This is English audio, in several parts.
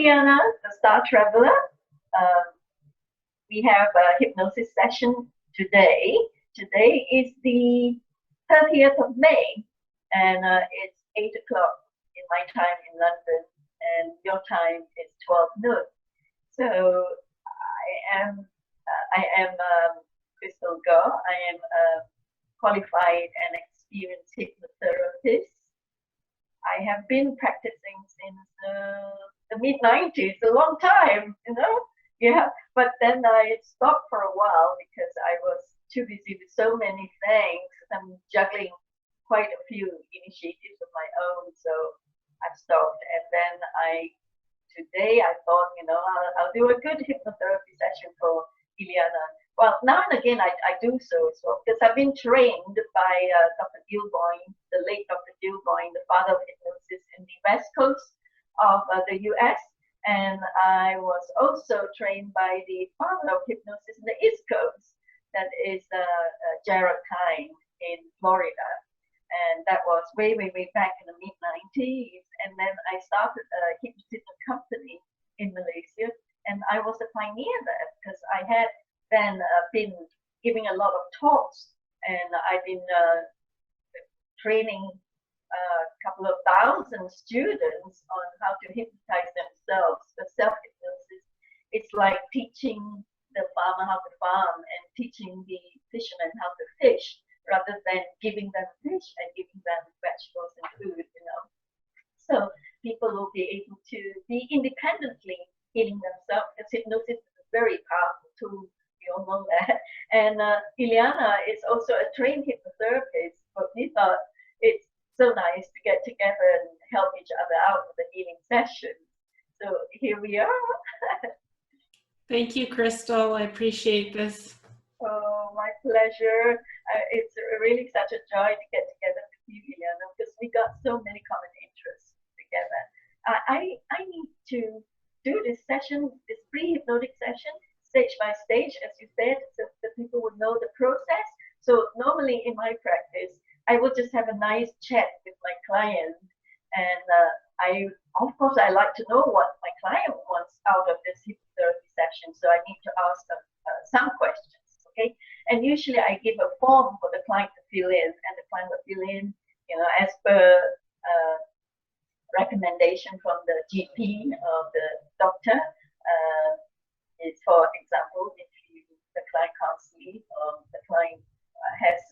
Ileana, the Star Traveler. Um, we have a hypnosis session today. Today is the 30th of May, and it's 8 o'clock in my time in London, and your time is 12 noon. So I am Crystal Gore. I am a qualified and experienced hypnotherapist. I have been practicing since the mid-90s, a long time, you know. Yeah, but then I stopped for a while because I was too busy with so many things. I'm juggling quite a few initiatives of my own, so I stopped. And then today I thought, you know, I'll do a good hypnotherapy session for Ileana. Well, now and again I do so as well, because I've been trained by Dr. Gilboyne, the late Dr. Gilboyne, the father of hypnosis in the West Coast of the US. And I was also trained by the father of hypnosis in the East Coast, that is Jared Kine in Florida. And that was way, way, way back in the mid-90s. And then I started a hypnotism company in Malaysia. And I was a pioneer there because I had then been giving a lot of talks, and I've been training a couple of thousand students on how to hypnotize themselves. The self-hypnosis, it's like teaching the farmer how to farm and teaching the fisherman how to fish, rather than giving them fish and giving them vegetables and food, you know. So people will be able to be independently healing themselves, because hypnosis is a very powerful tool. We all know that. And Ileana is also a trained hypnotherapist, but we thought it's so nice to get together and help each other out with the healing session. So here we are. Thank you, Crystal. I appreciate this. Oh, my pleasure. It's really such a joy to get together with you, Ileana, because we got so many common interests together. I need to do this session, this pre-hypnotic session, stage by stage, as you said, so that people would know the process. So normally in my practice, I will just have a nice chat with my client, and of course, I like to know what my client wants out of this hypnotherapy session. So I need to ask them some questions, okay? And usually I give a form for the client to fill in, and the client will fill in, you know, as per recommendation from the GP of the doctor. Is, for example, if the client can't sleep, or the client has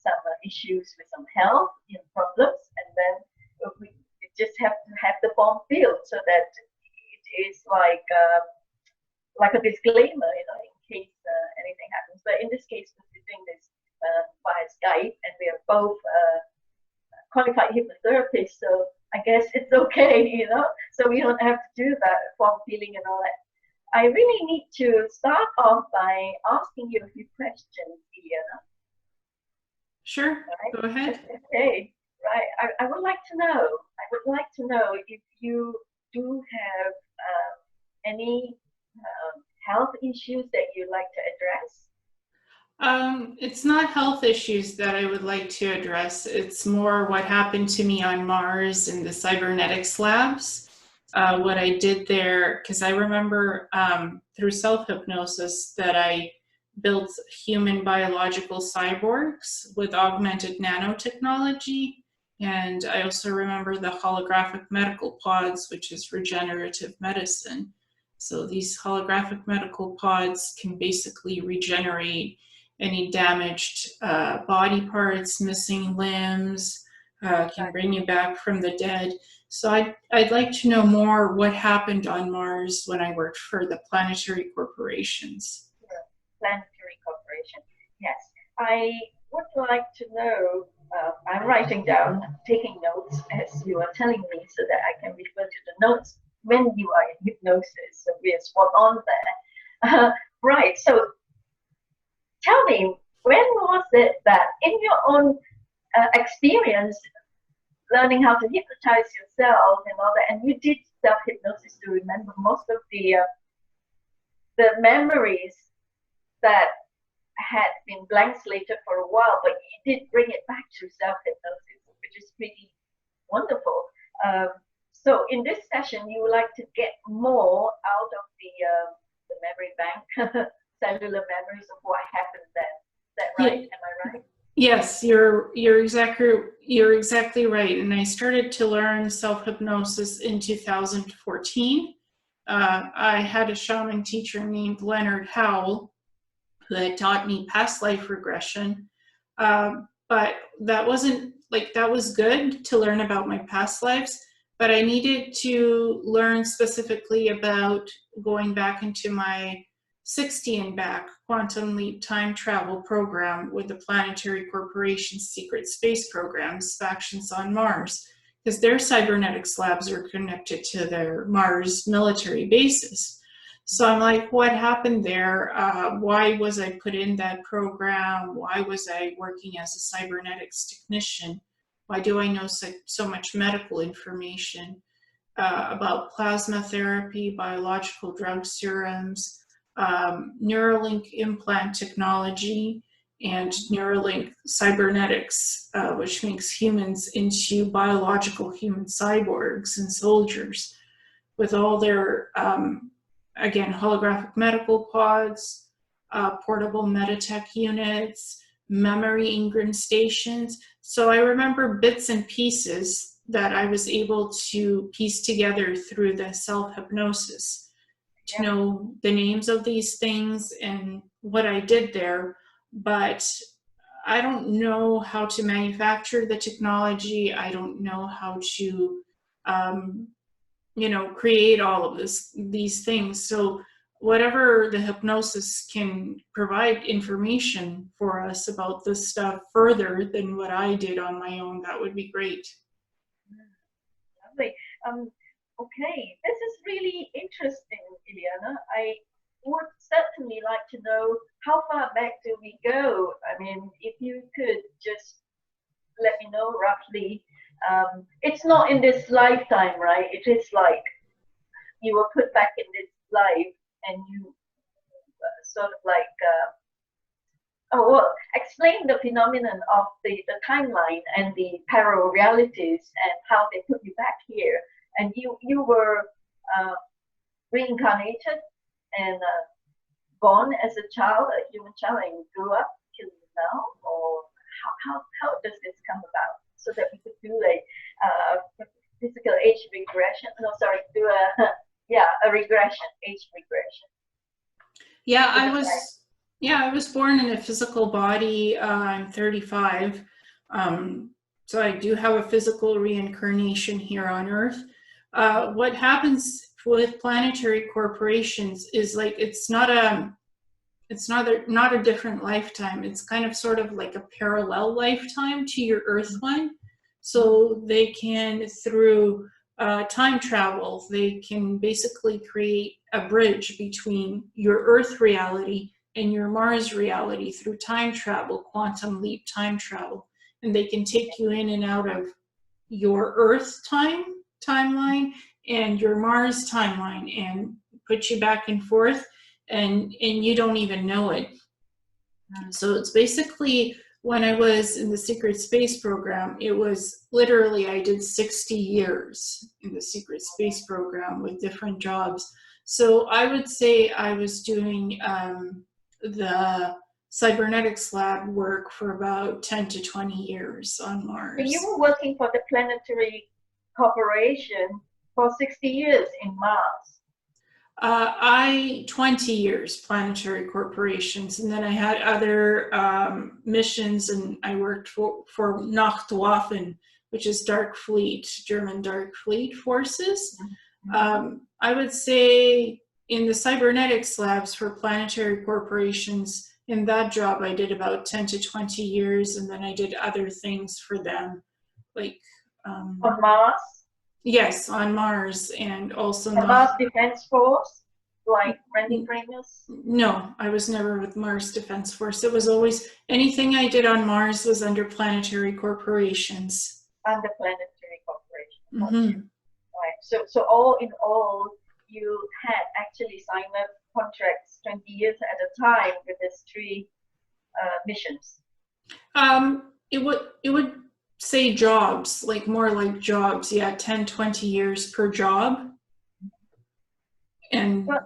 some issues with some health problems, and then we just have to have the form filled so that it is like a disclaimer, you know, in case anything happens. But in this case, we're doing this via Skype, and we are both qualified hypnotherapists, so I guess it's okay, you know. So we don't have to do that form filling and all that. I really need to start off by asking you a few questions, Ileana. Sure, right? Go ahead. Okay, right. I would like to know if you do have any health issues that you'd like to address. It's not health issues that I would like to address. It's more what happened to me on Mars in the Cybernetics Labs. What I did there, because I remember through self-hypnosis that I built human biological cyborgs with augmented nanotechnology. And I also remember the Holographic Medical Pods, which is regenerative medicine. So these holographic medical pods can basically regenerate any damaged body parts, missing limbs, can bring you back from the dead. So I'd like to know more what happened on Mars when I worked for the planetary corporations. Planetary corporation, yes. I would like to know, I'm writing down, taking notes as you are telling me, so that I can refer to the notes when you are in hypnosis. So we are spot on there. Right, so tell me, when was it that in your own experience, learning how to hypnotize yourself and all that, and you did self-hypnosis to remember most of the memories that had been blank slated for a while, but you did bring it back to self-hypnosis, which is pretty wonderful. So in this session, you would like to get more out of the memory bank, cellular memories of what happened then. Is that right? Yeah. Am I right? Yes, you're exactly right. And I started to learn self-hypnosis in 2014. I had a shaman teacher named Leonard Howell who had taught me past life regression. But that wasn't that was good to learn about my past lives, but I needed to learn specifically about going back into my 60 and back quantum leap time travel program with the Planetary Corporation's secret space programs, factions on Mars, because their cybernetics labs are connected to their Mars military bases. So I'm like, what happened there? Why was I put in that program? Why was I working as a cybernetics technician? Why do I know so much medical information about plasma therapy, biological drug serums, Neuralink implant technology, and Neuralink cybernetics, which makes humans into biological human cyborgs and soldiers with all their again, holographic medical pods, portable Meditech units, memory engram stations. So I remember bits and pieces that I was able to piece together through the self-hypnosis to know the names of these things and what I did there. But I don't know how to manufacture the technology. I don't know how to create all of these things. So whatever the hypnosis can provide information for us about this stuff further than what I did on my own, that would be great. Lovely. Okay, this is really interesting, Ileana. I would certainly like to know how far back do we go? I mean, if you could just let me know roughly. It's not in this lifetime, right? It is like you were put back in this life and you sort of like, explain the phenomenon of the timeline and the parallel realities and how they put you back here. And you were reincarnated and born as a child, a human child, and grew up till now? Or how does this come about? So that we could do a physical age regression. No, sorry, do a regression, age regression. Yeah, I was born in a physical body. I'm 35. So I do have a physical reincarnation here on Earth. What happens with planetary corporations is it's not a different lifetime. It's kind of sort of like a parallel lifetime to your Earth one. So they can, through time travel, they can basically create a bridge between your Earth reality and your Mars reality through time travel, quantum leap time travel. And they can take you in and out of your Earth timeline and your Mars timeline and put you back and forth, and you don't even know it. So it's basically, when I was in the secret space program, it was literally, I did 60 years in the secret space program with different jobs. So I would say I was doing the Cybernetics Lab work for about 10 to 20 years on Mars. So you were working for the Planetary Corporation for 60 years in Mars. 20 years, planetary corporations, and then I had other missions, and I worked for Nachtwaffen, which is Dark Fleet, German Dark Fleet forces. I would say in the Cybernetics Labs for planetary corporations, in that job I did about 10 to 20 years, and then I did other things for them, like on Mars? Yes, on Mars, and also the Mars Defense Force, like Randy Kramer's? No, I was never with Mars Defense Force. It was always, anything I did on Mars was under planetary corporations. Under planetary corporations. Right. So all in all, you had actually signed up contracts 20 years at a time with these three missions. It would say jobs, like more like jobs, yeah, 10, 20 years per job. And well,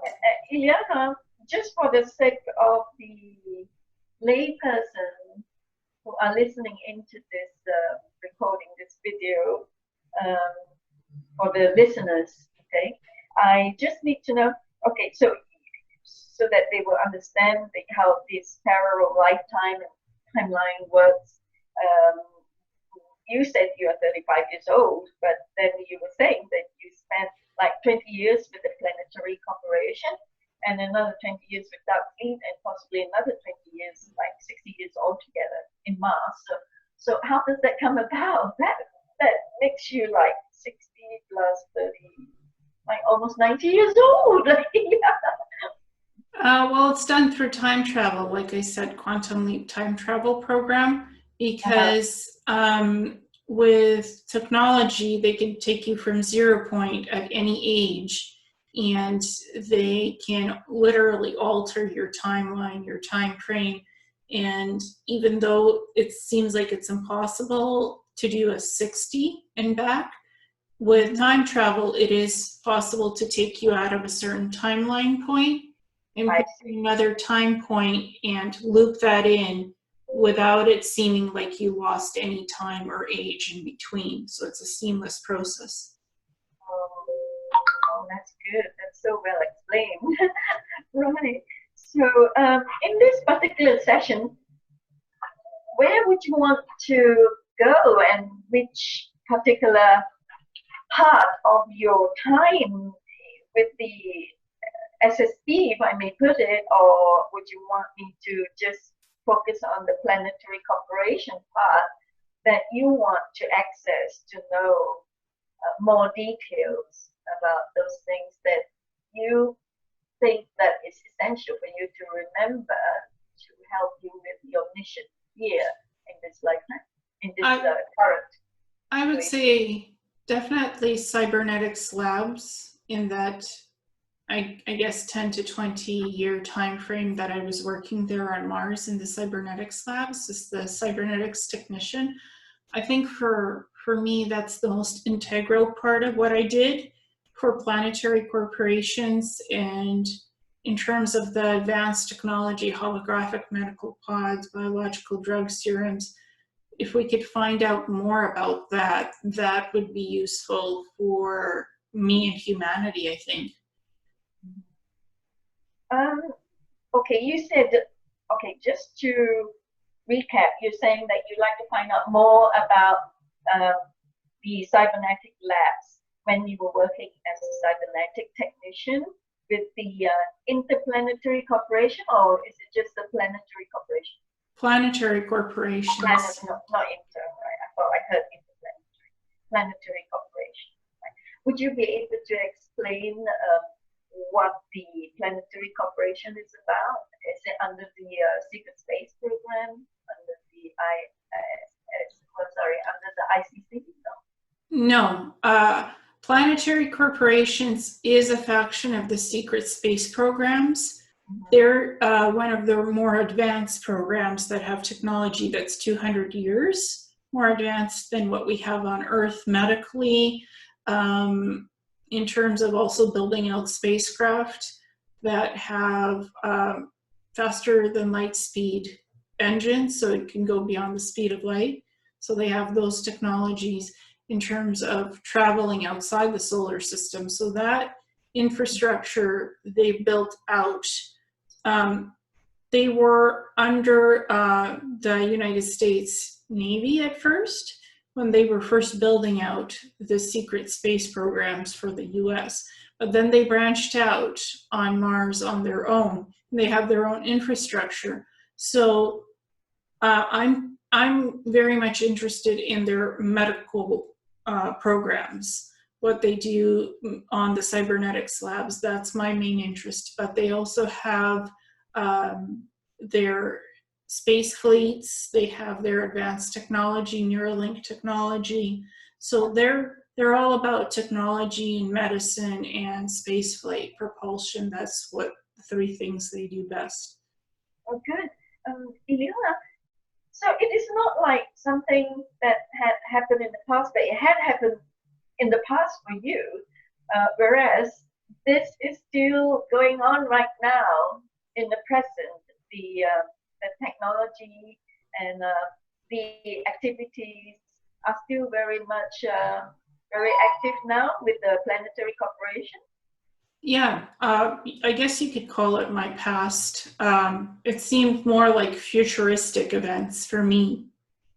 Ileana, just for the sake of the layperson who are listening into this recording, this video, for the listeners, okay, I just need to know, okay, so that they will understand how this parallel lifetime and timeline works. You said you are 35 years old, but then you were saying that you spent like 20 years with the Planetary Corporation and another 20 years with that fleet and possibly another 20 years, like 60 years altogether in Mars. So how does that come about? That makes you like 60 plus 30, like almost 90 years old. well, it's done through time travel, like I said, quantum leap time travel program, because with technology, they can take you from 0 point at any age, and they can literally alter your timeline, your time frame. And even though it seems like it's impossible to do a 60 and back, with time travel, it is possible to take you out of a certain timeline point and put another time point and loop that in without it seeming like you lost any time or age in between. So it's a seamless process. Oh, that's good. That's so well explained. Right. So in this particular session, where would you want to go and which particular part of your time with the SSP, if I may put it, or would you want me to just focus on the Planetary Corporation part that you want to access to know more details about those things that you think that is essential for you to remember to help you with your mission here in this lifetime, in this current? I would say definitely Cybernetics Labs, in that I guess 10 to 20 year time frame that I was working there on Mars in the Cybernetics Labs as the cybernetics technician. I think for me, that's the most integral part of what I did for planetary corporations, and in terms of the advanced technology, holographic medical pods, biological drug serums. If we could find out more about that, that would be useful for me and humanity, I think. Okay, you said, okay, just to recap, you're saying that you'd like to find out more about the Cybernetic Labs when you were working as a cybernetic technician with the Interplanetary Corporation, or is it just the Planetary Corporation? Planetary corporations. Not inter, right? I thought I heard interplanetary. Planetary Corporation. Right? Would you be able to explain what the Planetary Corporation is about? Is it under the Secret Space Program, under the under the ICC? No. Planetary Corporations is a faction of the Secret Space Programs. They're one of the more advanced programs that have technology that's 200 years more advanced than what we have on Earth medically, in terms of also building out spacecraft that have faster than light speed engines, so it can go beyond the speed of light. So they have those technologies in terms of traveling outside the solar system. So that infrastructure they built out. They were under the United States Navy at first, when they were first building out the secret space programs for the US. But then they branched out on Mars on their own. They have their own infrastructure. So I'm very much interested in their medical programs, what they do on the Cybernetics Labs. That's my main interest. But they also have their space fleets, they have their advanced technology, Neuralink technology. So they're all about technology and medicine and space flight propulsion. That's what the three things they do best. Oh, good. Ileana, so So it is not like something that had happened in the past, but it had happened in the past for you, whereas this is still going on right now in the present. The technology and the activities are still very much very active now with the Planetary Corporation. Yeah, I guess you could call it my past. It seemed more like futuristic events for me,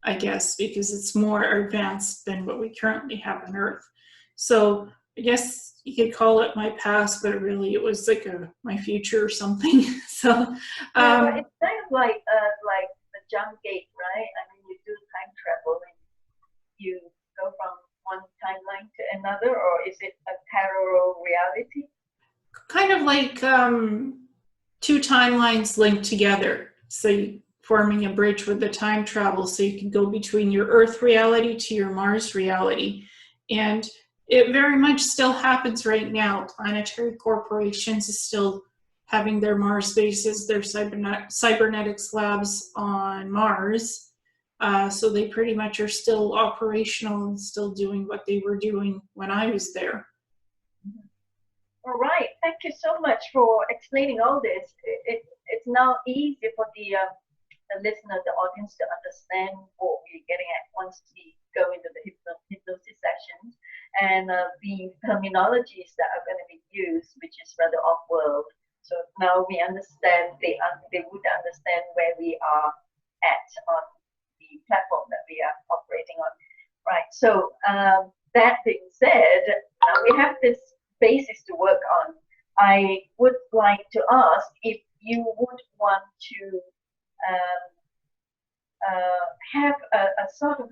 I guess, because it's more advanced than what we currently have on Earth. So I guess you could call it my past, but really it was like my future or something. So yeah, it's kind of like the jump gate, right? I mean, you do time travel and you go from one timeline to another, or is it a parallel reality? kind of like two timelines linked together. So forming a bridge with the time travel, so you can go between your Earth reality to your Mars reality. And it very much still happens right now. Planetary corporations is still having their Mars bases, their cybernetics labs on Mars. So they pretty much are still operational and still doing what they were doing when I was there. All right. Thank you so much for explaining all this. It's now easy for the listener, the audience, to understand what we're getting at once we go into the hypnosis sessions, and the terminologies that are going to be used, which is rather off-world. So now we understand, they would understand where we are at on the platform that we are operating on. Right. So that being said, we have this basis to work on. I would like to ask if you would want to have a sort of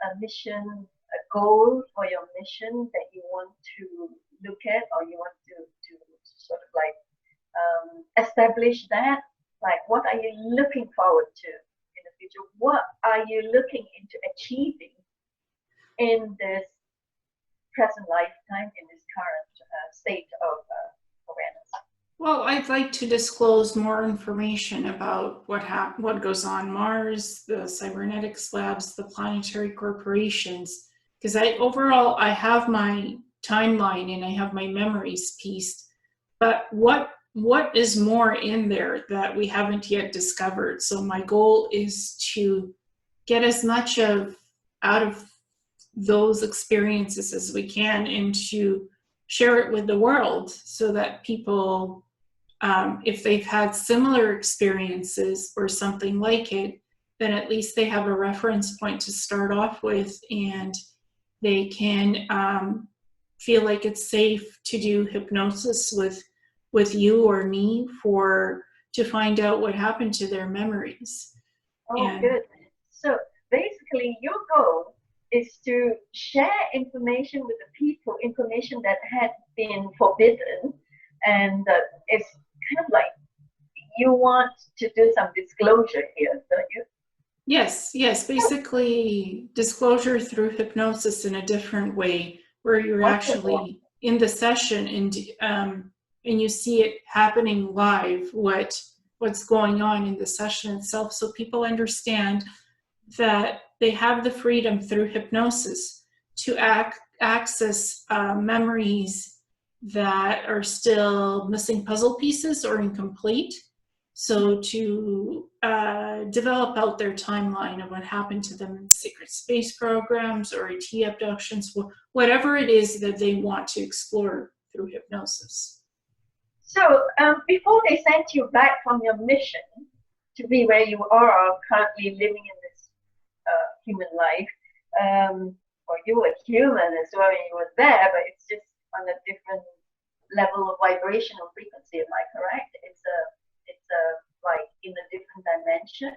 a mission, a goal for your mission that you want to look at, or you want to sort of like establish that. Like, what are you looking forward to in the future? What are you looking into achieving in this present lifetime, in this current state of awareness? Well, I'd like to disclose more information about what goes on Mars, the Cybernetics Labs, the planetary corporations, because overall I have my timeline and I have my memories pieced, but what is more in there that we haven't yet discovered? So my goal is to get as much out of those experiences as we can, and to share it with the world so that people, if they've had similar experiences or something like it, then at least they have a reference point to start off with, and they can feel like it's safe to do hypnosis with you or me to find out what happened to their memories. Oh, good. So basically your goal is to share information with the people, information that had been forbidden, and it's kind of like you want to do some disclosure here, don't you? Yes, basically disclosure through hypnosis in a different way, where you're actually in the session and you see it happening live, what's going on in the session itself, so people understand that they have the freedom through hypnosis to access memories that are still missing puzzle pieces or incomplete. So to develop out their timeline of what happened to them in secret space programs or ET abductions, whatever it is that they want to explore through hypnosis. So before they sent you back from your mission to be where you are currently living in this human life, or you were human as well when you were there, but it's just on a different level of vibrational frequency. Am I correct? It's like in a different dimension.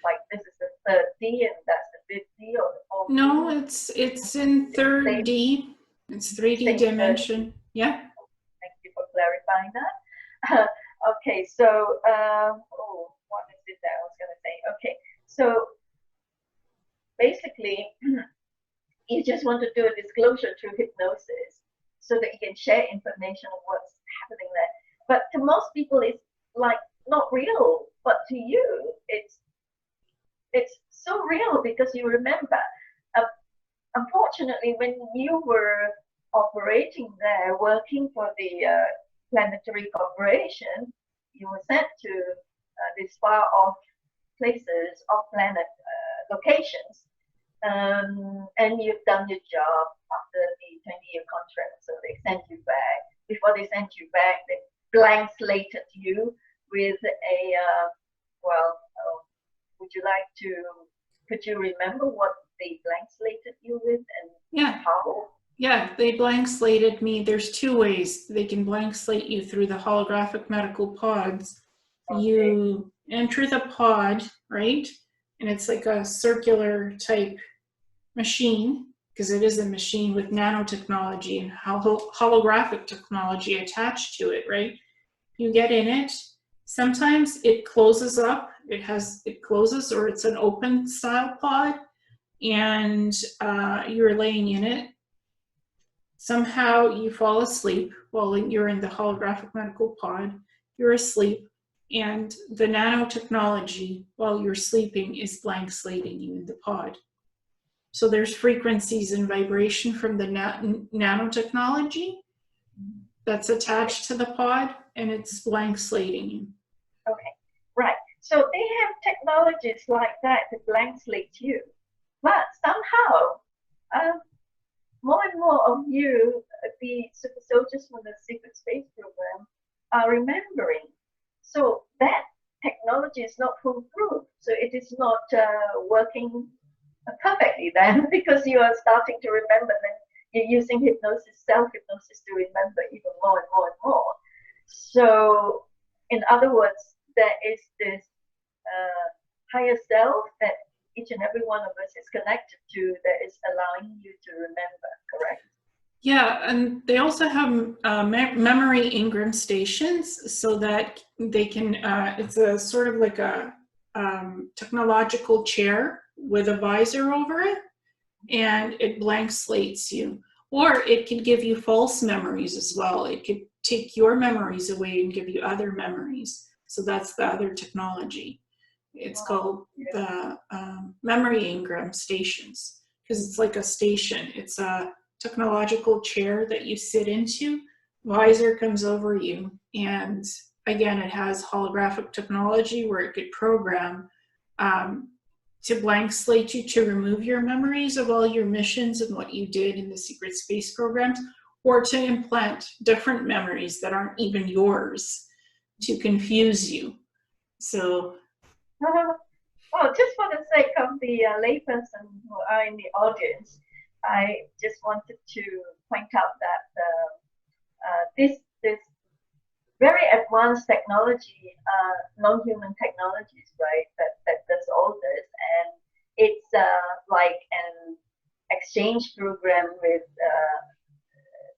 Like this is the 3rd D and that's the 5th D or the 4th D? No, it's in 3rd D. It's 3D dimension. Yeah. Thank you for clarifying that. Okay, so what is it that I was going to say? Okay, so basically, you just want to do a disclosure through hypnosis so that you can share information of what's happening there. But to most people, it's like not real. but to you, it's so real because you remember. Uh, Unfortunately, when you were operating there, working for the planetary corporation, you were sent to these far off places, off planet locations, and you've done your job after the 20-year contract, so they sent you back. Before they sent you back, they blank slated you with a, would you like to, could you remember what they blank slated you with and how? Yeah, they blank slated me. There's two ways they can blank slate you: through the holographic medical pods. Okay. You enter the pod, right? And it's like a circular type machine, because it is a machine with nanotechnology and holographic technology attached to it, right? You get in it. Sometimes it closes up. It closes, or it's an open style pod, and you're laying in it. Somehow you fall asleep while you're in the holographic medical pod. You're asleep, and the nanotechnology, while you're sleeping, is blank slating you in the pod. So there's frequencies and vibration from the nanotechnology that's attached to the pod, and it's blank slating you. Okay, right. So they have technologies like that to blank slate you, but somehow more and more of you, the super soldiers from the secret space program, are remembering. So that technology is not foolproof. So it is not working perfectly then, because you are starting to remember, then you're using hypnosis, self-hypnosis, to remember even more and more and more. So in other words, there is this higher self that each and every one of us is connected to, that is allowing you to remember, correct? Yeah, and they also have memory Ingram stations, so that they can, it's a sort of like a technological chair with a visor over it, and it blank slates you. Or it can give you false memories as well. It could take your memories away and give you other memories. So that's the other technology. It's called the memory Ingram stations, because it's like a station. It's a technological chair that you sit into. Visor comes over you, and again, it has holographic technology where it could program to blank slate you, to remove your memories of all your missions and what you did in the secret space programs, or to implant different memories that aren't even yours to confuse you. So well, just for the sake of the layperson who are in the audience, I just wanted to point out that this very advanced technology, non-human technologies, right, that does all this, and it's like an exchange program with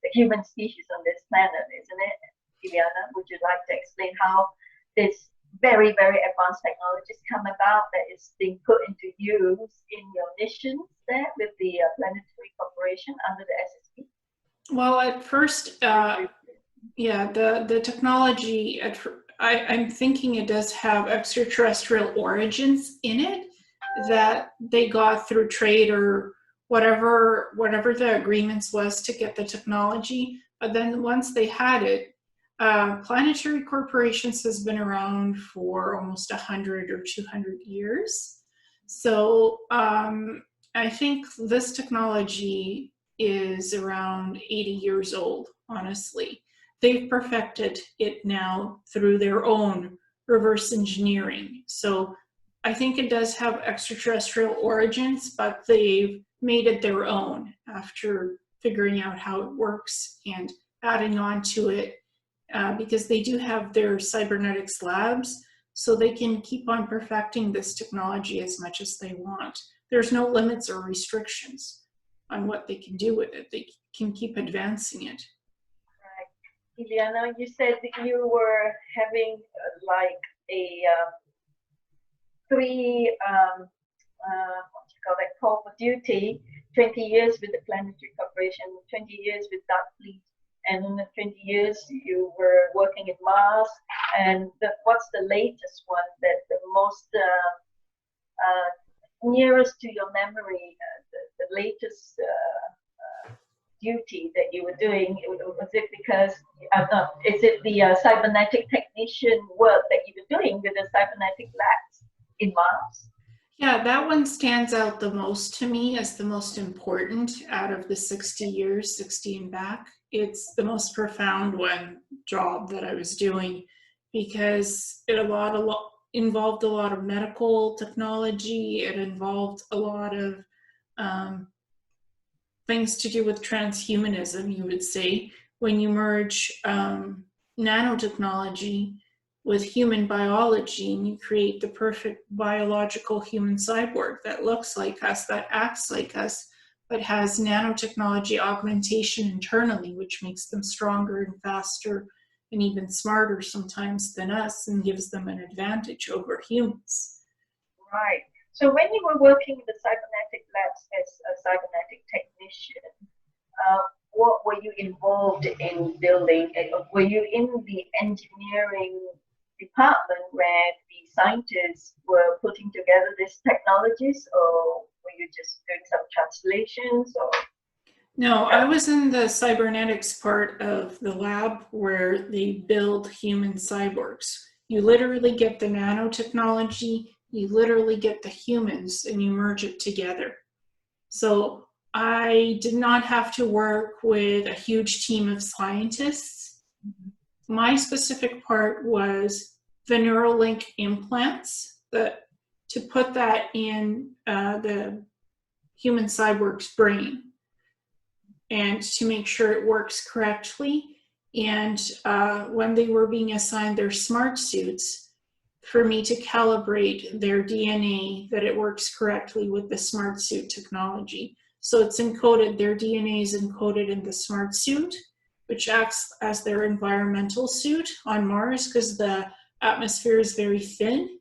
the human species on this planet, isn't it? Ileana, would you like to explain how this very, very advanced technologies come about that is being put into use in your missions there with the Planetary Corporation under the SSP? Well, at first, yeah, the technology, I'm thinking it does have extraterrestrial origins in it that they got through trade or whatever the agreements was to get the technology. But then once they had it, planetary corporations has been around for almost 100 or 200 years. So I think this technology is around 80 years old, honestly. They've perfected it now through their own reverse engineering. So I think it does have extraterrestrial origins, but they've made it their own after figuring out how it works and adding on to it. Because they do have their Cybernetics Labs, so they can keep on perfecting this technology as much as they want. There's no limits or restrictions on what they can do with it. They can keep advancing it. Right. Ileana, you said that you were having like a what you call that, call for duty, 20 years with the Planetary Corporation, 20 years with Dark Fleet, and in the 20 years you were working in Mars. And what's the latest one that the most nearest to your memory, the latest duty that you were doing? Was it because, is it the cybernetic technician work that you were doing with the Cybernetic Labs in Mars? Yeah, that one stands out the most to me as the most important out of the 60 years, 60 and back. It's the most profound job that I was doing, because it involved a lot of medical technology. It involved a lot of things to do with transhumanism, you would say, when you merge nanotechnology with human biology, and you create the perfect biological human cyborg that looks like us, that acts like us, but has nanotechnology augmentation internally, which makes them stronger and faster and even smarter sometimes than us, and gives them an advantage over humans. Right. So when you were working in the Cybernetic Labs as a cybernetic technician, what were you involved in building? Were you in the engineering department where the scientists were putting together these technologies, or were you just doing some translations? Or no, I was in the cybernetics part of the lab where they build human cyborgs. You literally get the nanotechnology, you literally get the humans, and you merge it together. So I did not have to work with a huge team of scientists. My specific part was the Neuralink implants, to put that in the human cyborg's brain, and to make sure it works correctly. And when they were being assigned their smart suits, for me to calibrate their DNA that it works correctly with the smart suit technology. So it's encoded, their DNA is encoded in the smart suit, which acts as their environmental suit on Mars, because the atmosphere is very thin.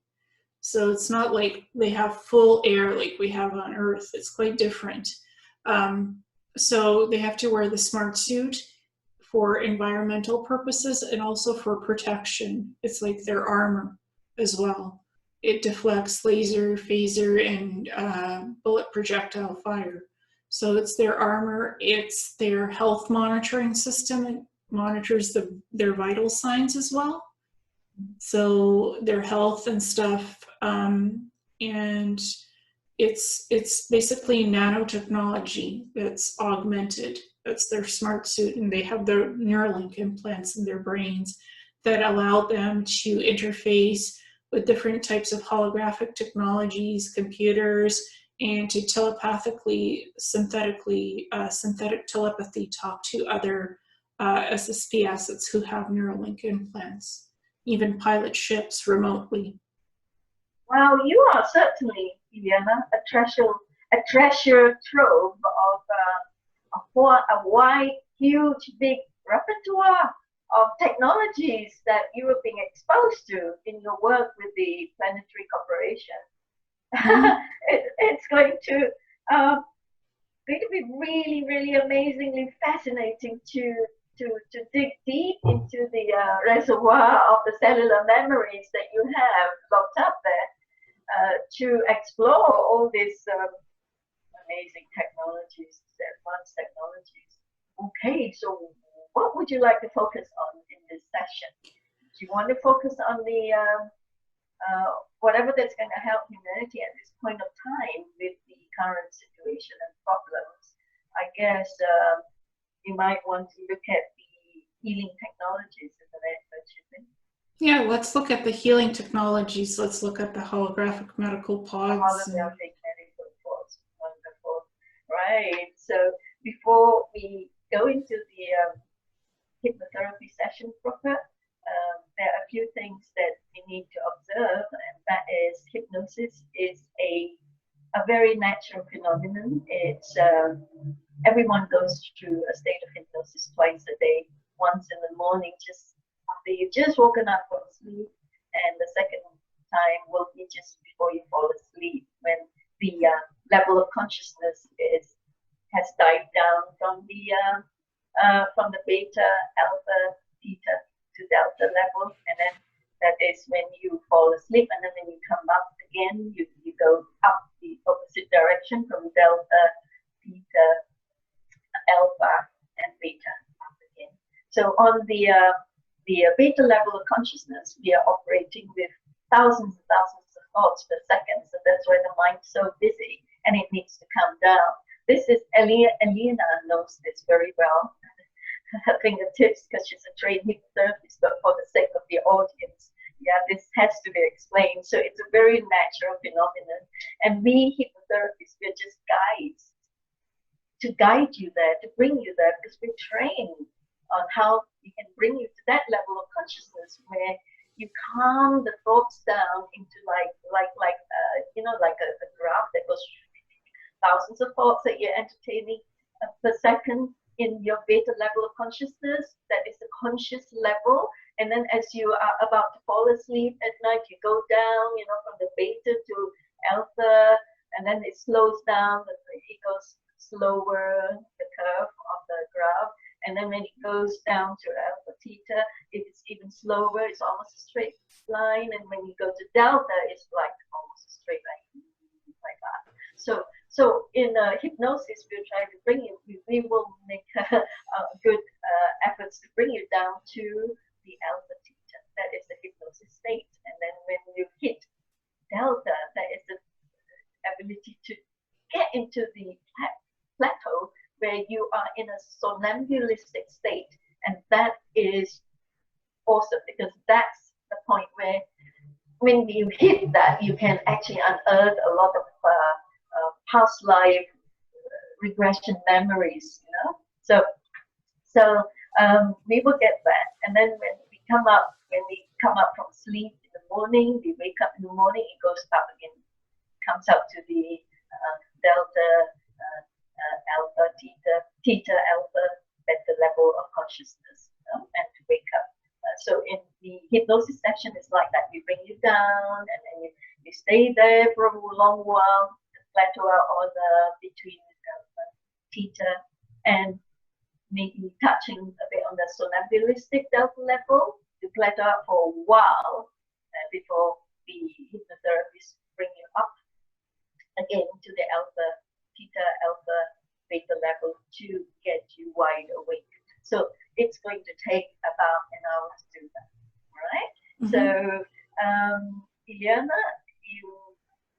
So it's not like they have full air like we have on Earth. It's quite different. So they have to wear the smart suit for environmental purposes and also for protection. It's like their armor as well. It deflects laser, phaser, and bullet projectile fire. So it's their armor, it's their health monitoring system. It monitors their vital signs as well. So their health and stuff. And it's basically nanotechnology that's augmented. That's their smart suit, and they have their Neuralink implants in their brains that allow them to interface with different types of holographic technologies, computers, and to telepathically, synthetic telepathy, talk to other SSP assets who have Neuralink implants, even pilot ships remotely. Wow, you are certainly, Ileana, a treasure trove of a wide, huge, big repertoire of technologies that you have been exposed to in your work with the Planetary Corporation. Mm-hmm. It's going to be really, really amazingly fascinating to dig deep into the reservoir of the cellular memories that you have locked up there, to explore all these amazing technologies, advanced technologies. Okay, so what would you like to focus on in this session? Do you want to focus on the whatever that's going to help humanity at this point of time with the current situation and problems? I guess you might want to look at the healing technologies, isn't it, don't you think? Yeah, let's look at the healing technologies. Let's look at the holographic medical pods. Holographic medical pods, wonderful. Right, so before we go into the hypnotherapy session proper, there are a few things that we need to observe, and that is hypnosis is a very natural phenomenon. It's everyone goes through a state of hypnosis twice a day, once in the morning, just after you've just woken up from sleep, and the second time will be just before you fall asleep, when the level of consciousness has died down from the from the beta, alpha, theta to delta level, and then that is when you fall asleep, and then when you come up again, you go up the opposite direction from delta, theta, alpha, and beta up again. So on the beta level of consciousness, we are operating with thousands and thousands of thoughts per second. So that's why the mind's so busy, and it needs to come down. This is Ileana knows this very well. Her fingertips, because she's a trained hypnotherapist, but for the sake of the audience, yeah, this has to be explained. So it's a very natural phenomenon, and we hypnotherapists, we're just guides to guide you there, to bring you there, because we're trained on how we can bring you to that level of consciousness where you calm the thoughts down into like a graph that goes thousands of thoughts that you're entertaining per second in your beta level of consciousness. That is the conscious level. And then as you are about to fall asleep at night, you go down, from the beta to alpha, and then it slows down, it goes slower, the curve of the graph. And then when it goes down to alpha theta, it's even slower, it's almost a straight line. And when you go to delta, it's like almost a straight line, like that. So in hypnosis, we'll try to bring you, we will make good efforts to bring you down to the alpha theta. That is the hypnosis state. And then when you hit delta, that is the ability to get into the plateau where you are in a somnambulistic state. And that is awesome, because that's the point where when you hit that, you can actually unearth a lot of past life regression memories, So we will get that, and then when we come up from sleep in the morning, we wake up in the morning, it goes up again, comes up to the delta, alpha, theta, alpha, at the level of consciousness, and to wake up. So in the hypnosis session, it's like that. We bring you down, and then you stay there for a long while, plateau on between theta and maybe touching a bit on the somnambulistic delta level, to plateau out for a while before the hypnotherapist bring you up again to the alpha, theta, alpha, beta level to get you wide awake. So it's going to take about an hour to do that. All right. Mm-hmm. So Ileana, you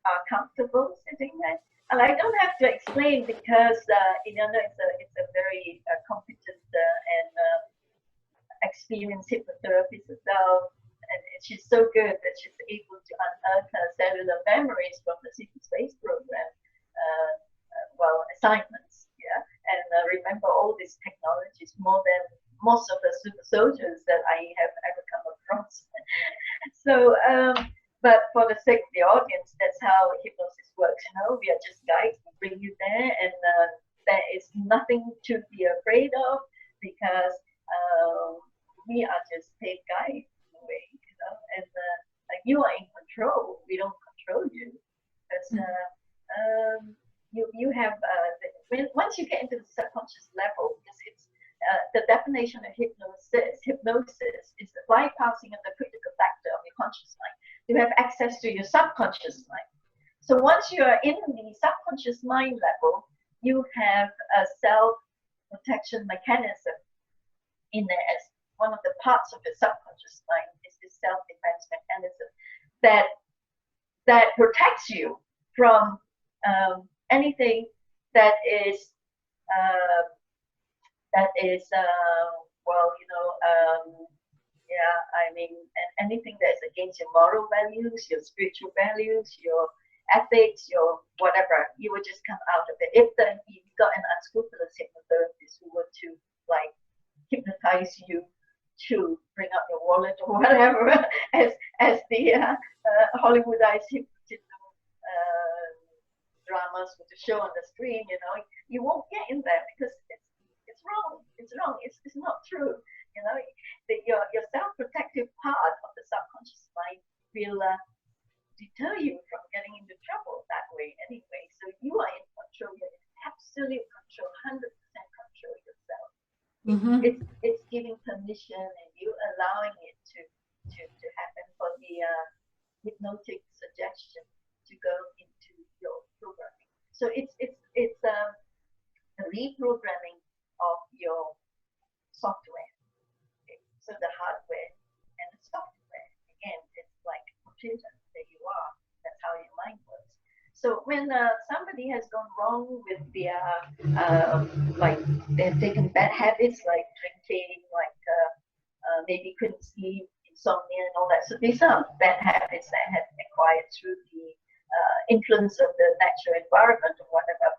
are comfortable sitting there? And I don't have to explain, because Ileana is a very competent and experienced hypnotherapist as well. And she's so good that she's able to unearth her cellular memories from the secret space program, assignments, yeah, and remember all these technologies more than most of the super soldiers that I have ever come across. So, but for the sake of the audience, that's how hypnosis works. We are just guides. We bring you there, and there is nothing to be afraid of, because we are just paid guides in a way, and like you are in control. We don't control you, because you have once you get into the subconscious level, because it's the definition of hypnosis. Hypnosis is the bypassing of the critical factor of your conscious mind to have access to your subconscious mind. So once you are in the subconscious mind level, you have a self-protection mechanism in there as one of the parts of the subconscious mind, is this self-defense mechanism that protects you from anything that is anything that is against your moral values, your spiritual values, your ethics, your whatever, you will just come out of it. If you got an unscrupulous hypnotherapist who were to hypnotize you to bring up your wallet or whatever, as the Hollywoodized hypnotism dramas with the show on the screen, you won't get in there, because it's wrong. It's not true. Your self-protective part of the subconscious mind will deter you from getting into trouble that way anyway. So you are in control. You're in absolute control, 100% control yourself. It's giving permission and you allowing it to happen for the hypnotic suggestion to go into your programming. So it's a reprogramming of your software. Okay? So the hardware and the software. Again, it's like a computer that you are. That's how your mind works. So when somebody has gone wrong with their, like they've taken bad habits like drinking, like maybe couldn't sleep, insomnia and all that. So these are bad habits that have acquired through the influence of the natural environment or whatever.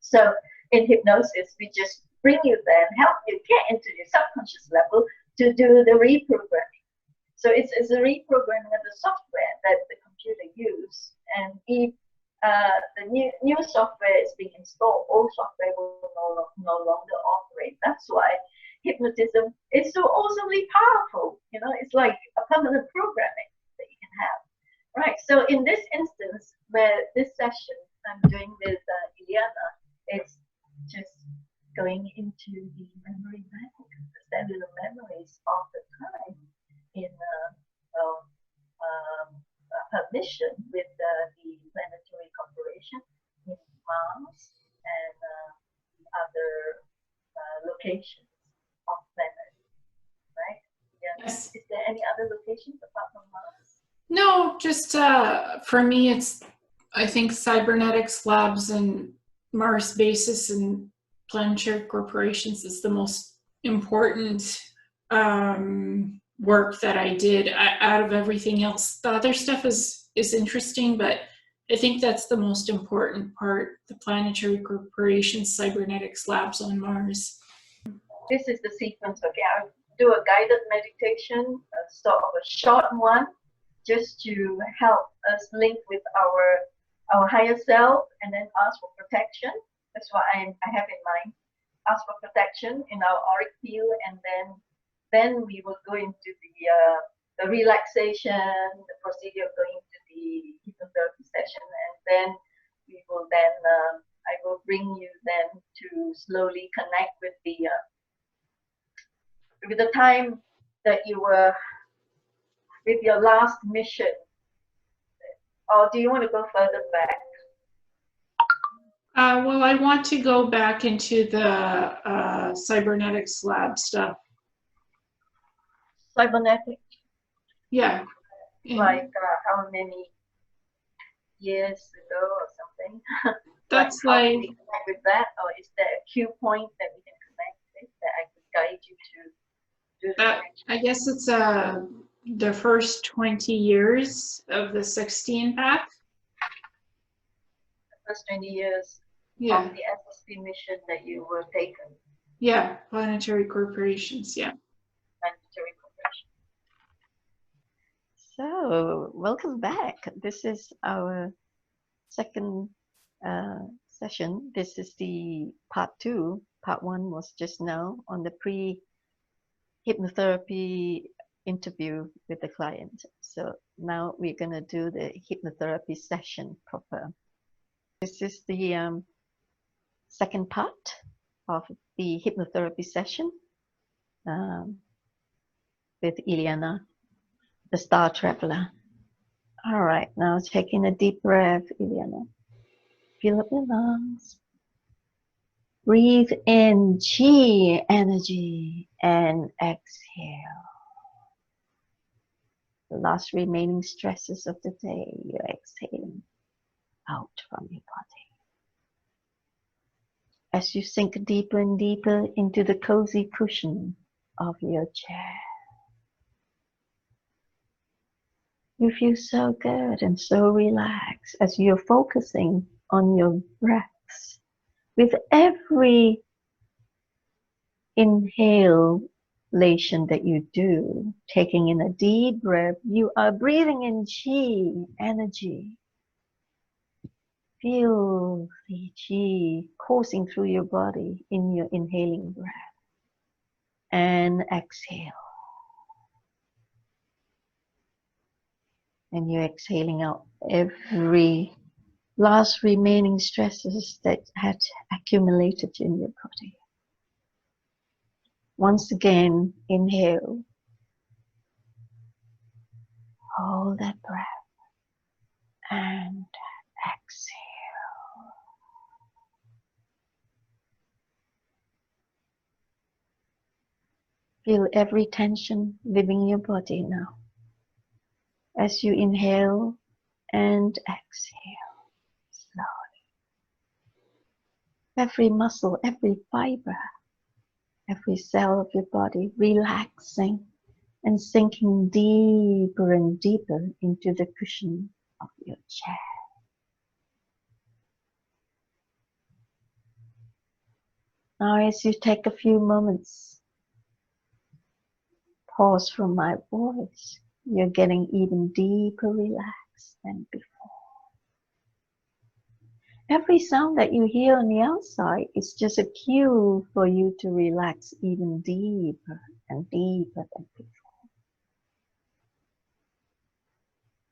So in hypnosis, we just bring you there and help you get into your subconscious level to do the reprogramming. So it's a reprogramming of the software that the computer uses. And if the new software is being installed, old software will no longer operate. That's why hypnotism is so awesomely powerful. You know, it's like a permanent programming that you can have. Right. So in this instance, where this session I'm doing with Ileana, it's just going into the memory bank, the cellular memories of the time in her mission with the planetary corporation in Mars and other locations of planet, right? Yeah. Yes. Is there any other locations apart from Mars? No, just for me, it's, I think Cybernetics Labs and Mars bases and planetary corporations is the most important work that I did out of everything else. The other stuff is interesting, but I think that's the most important part, the planetary corporations, Cybernetics Labs on Mars. This is the sequence. Okay, I'll do a guided meditation, sort of a short one, just to help us link with our higher self, and then ask for protection. That's what I have in mind. Ask for protection in our auric field, and then we will go into the relaxation, the procedure of going to the hypnotherapy session, and then we will I will bring you then to slowly connect with the time that you were with your last mission. Or do you want to go further back? Well, I want to go back into the Cybernetics Lab stuff. Cybernetics? Yeah. Like how many years ago or something? That's like, like, can we connect with that, or is there a cue point that we can connect with that I could guide you to do the connection? I guess it's the first 20 years of the 16 path. The first 20 years Yeah. of the SSP mission that you were taken. Yeah, planetary corporations, yeah. Planetary corporation. So, welcome back. This is our second session. This is the part 2. Part 1 was just now on the pre-hypnotherapy interview with the client. So now we're going to do the hypnotherapy session proper. This is the second part of the hypnotherapy session with Ileana, the Star Traveler. All right, now taking a deep breath, Ileana. Fill up your lungs. Breathe in Chi energy and exhale. The last remaining stresses of the day, you're exhaling out from your body. As you sink deeper and deeper into the cozy cushion of your chair, you feel so good and so relaxed as you're focusing on your breaths. With every inhalation that you do, taking in a deep breath, you are breathing in Chi energy. Feel the Chi coursing through your body in your inhaling breath. And exhale. And you're exhaling out every last remaining stresses that had accumulated in your body. Once again, inhale. Hold that breath and exhale. Feel every tension leaving your body now as you inhale and exhale slowly. Every muscle, every fiber, every cell of your body relaxing and sinking deeper and deeper into the cushion of your chair. Now, as you take a few moments, pause from my voice, you're getting even deeper relaxed than before. Every sound that you hear on the outside is just a cue for you to relax even deeper and deeper than before.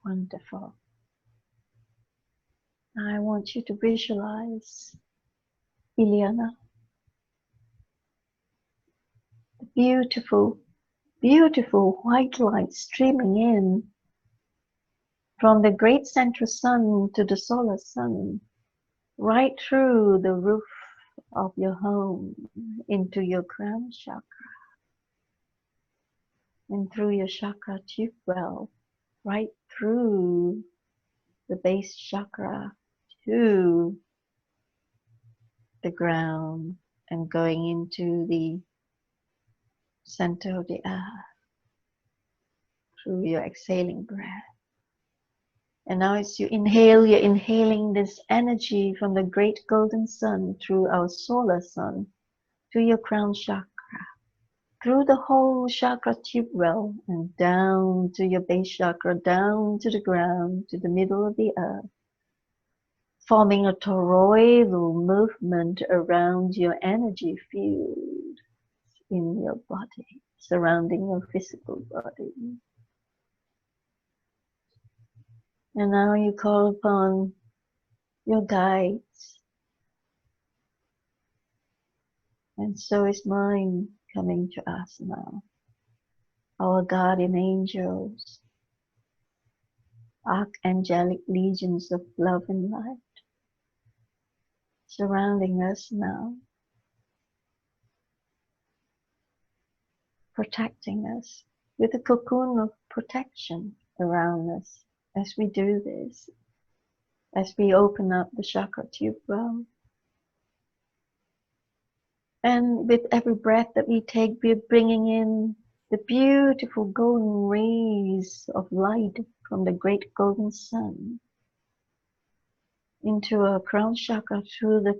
Wonderful. I want you to visualize Ileana, the beautiful, beautiful white light streaming in from the great central sun to the solar sun, right through the roof of your home into your crown chakra and through your chakra tube well, right through the base chakra to the ground and going into the center of the earth through your exhaling breath. And now as you inhale, you're inhaling this energy from the great golden sun through our solar sun to your crown chakra, through the whole chakra tube well and down to your base chakra, down to the ground, to the middle of the earth, forming a toroidal movement around your energy field in your body, surrounding your physical body. And now you call upon your guides, and so is mine coming to us now. Our guardian angels, archangelic legions of love and light, surrounding us now, protecting us with a cocoon of protection around us as we do this, as we open up the chakra tube well. And with every breath that we take, we're bringing in the beautiful golden rays of light from the great golden sun into our crown chakra through the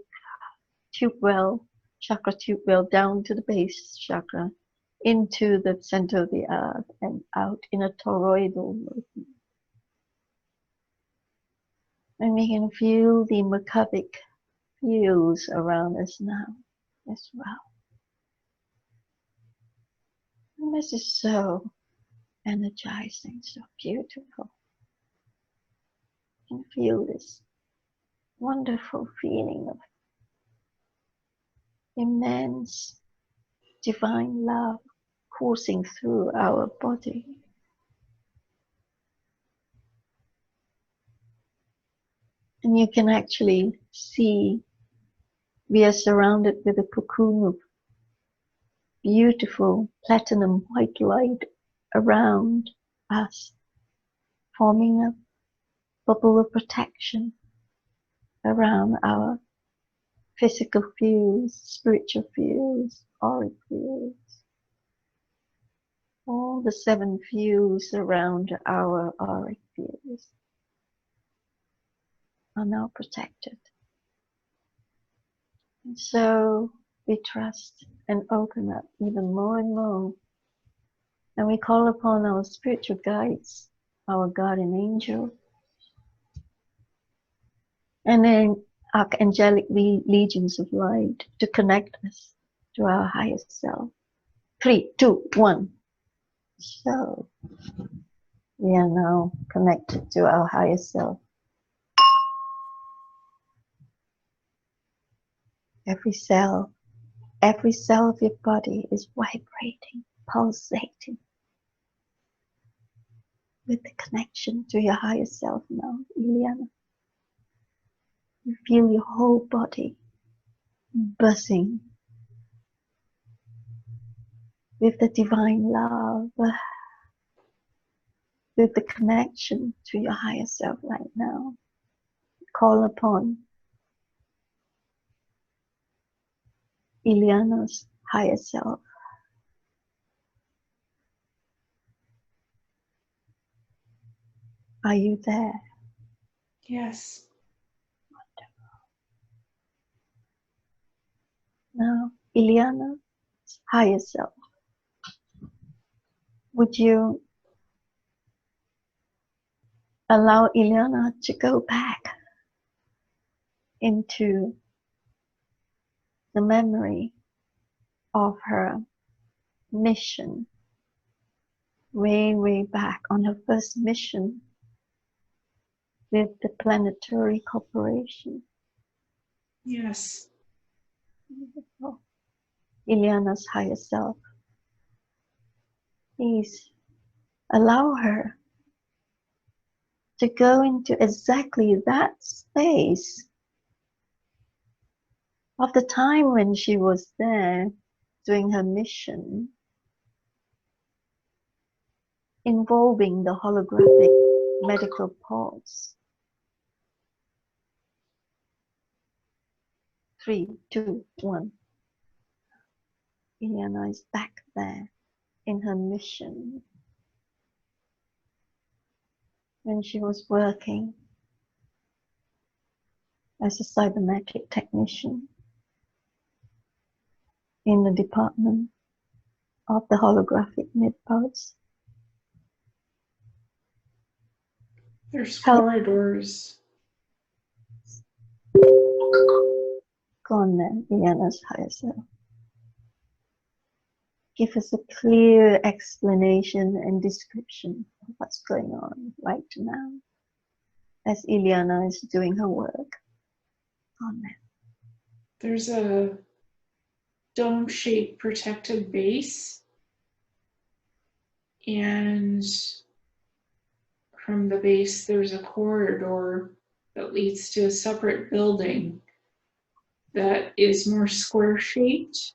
tube well, chakra tube well, down to the base chakra, into the center of the earth and out in a toroidal movement. And we can feel the merkabah fields around us now as well. And this is so energizing, so beautiful. You can feel this wonderful feeling of immense divine love coursing through our body. And you can actually see we are surrounded with a cocoon of beautiful platinum white light around us, forming a bubble of protection around our physical fields, spiritual fields, auric fields. All the 7 fields around our auric fields are now protected. And so we trust and open up even more and more. And we call upon our spiritual guides, our guardian angel, and then archangelic legions of light to connect us to our highest self. 3, 2, 1. So we are now connected to our highest self. Every cell, Every cell of your body is vibrating, pulsating with the connection to your higher self now, Ileana. You feel your whole body buzzing with the divine love, with the connection to your higher self right now. Call upon Ileana's higher self. Are you there? Yes. Now, Ileana's higher self, would you allow Ileana to go back into the memory of her mission, way back on her first mission with the Planetary Corporation? Yes. Beautiful. Ileana's higher self, please allow her to go into exactly that space of the time when she was there doing her mission, involving the holographic medical pods. 3, 2, 1. Ileana is back there in her mission when she was working as a cybernetic technician in the department of the holographic medical pods. There's corridors. Go on then, Ileana's higher self. Give us a clear explanation and description of what's going on right now as Ileana is doing her work. Go on then. There's a dome-shaped protected base, and from the base there's a corridor that leads to a separate building that is more square-shaped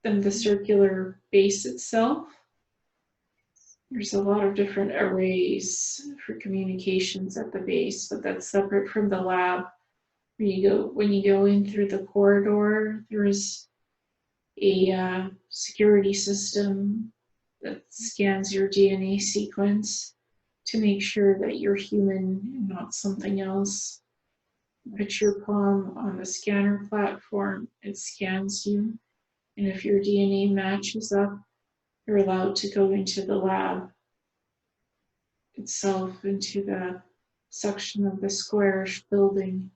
than the circular base itself. There's a lot of different arrays for communications at the base, but that's separate from the lab. When you go in through the corridor, there's a security system that scans your DNA sequence to make sure that you're human and not something else. Put your palm on the scanner platform, it scans you, and if your DNA matches up, you're allowed to go into the lab itself, into the section of the squarish building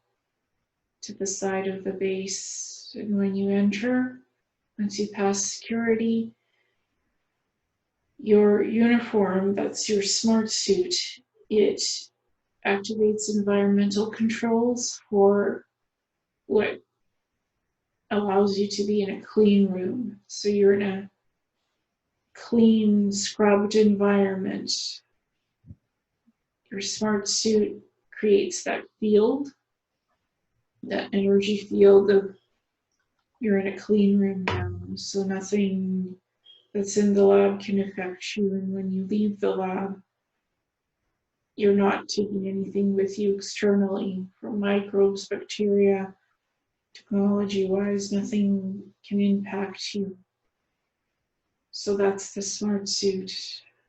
to the side of the base. And when you enter, once you pass security, your uniform, that's your smart suit, it activates environmental controls for what allows you to be in a clean room. So you're in a clean, scrubbed environment. Your smart suit creates that field, that energy field of you're in a clean room now, so nothing that's in the lab can affect you. And when you leave the lab, you're not taking anything with you externally from microbes, bacteria, technology-wise, nothing can impact you. So that's the smart suit.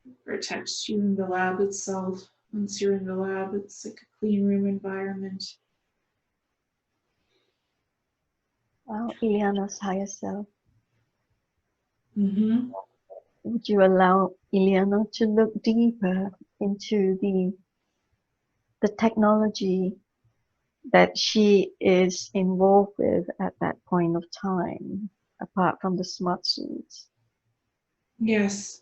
It protects you in the lab itself. Once you're in the lab, it's like a clean room environment. Wow, Ileana's higher self. Mm-hmm. Would you allow Ileana to look deeper into the technology that she is involved with at that point of time, apart from the smart suits? Yes.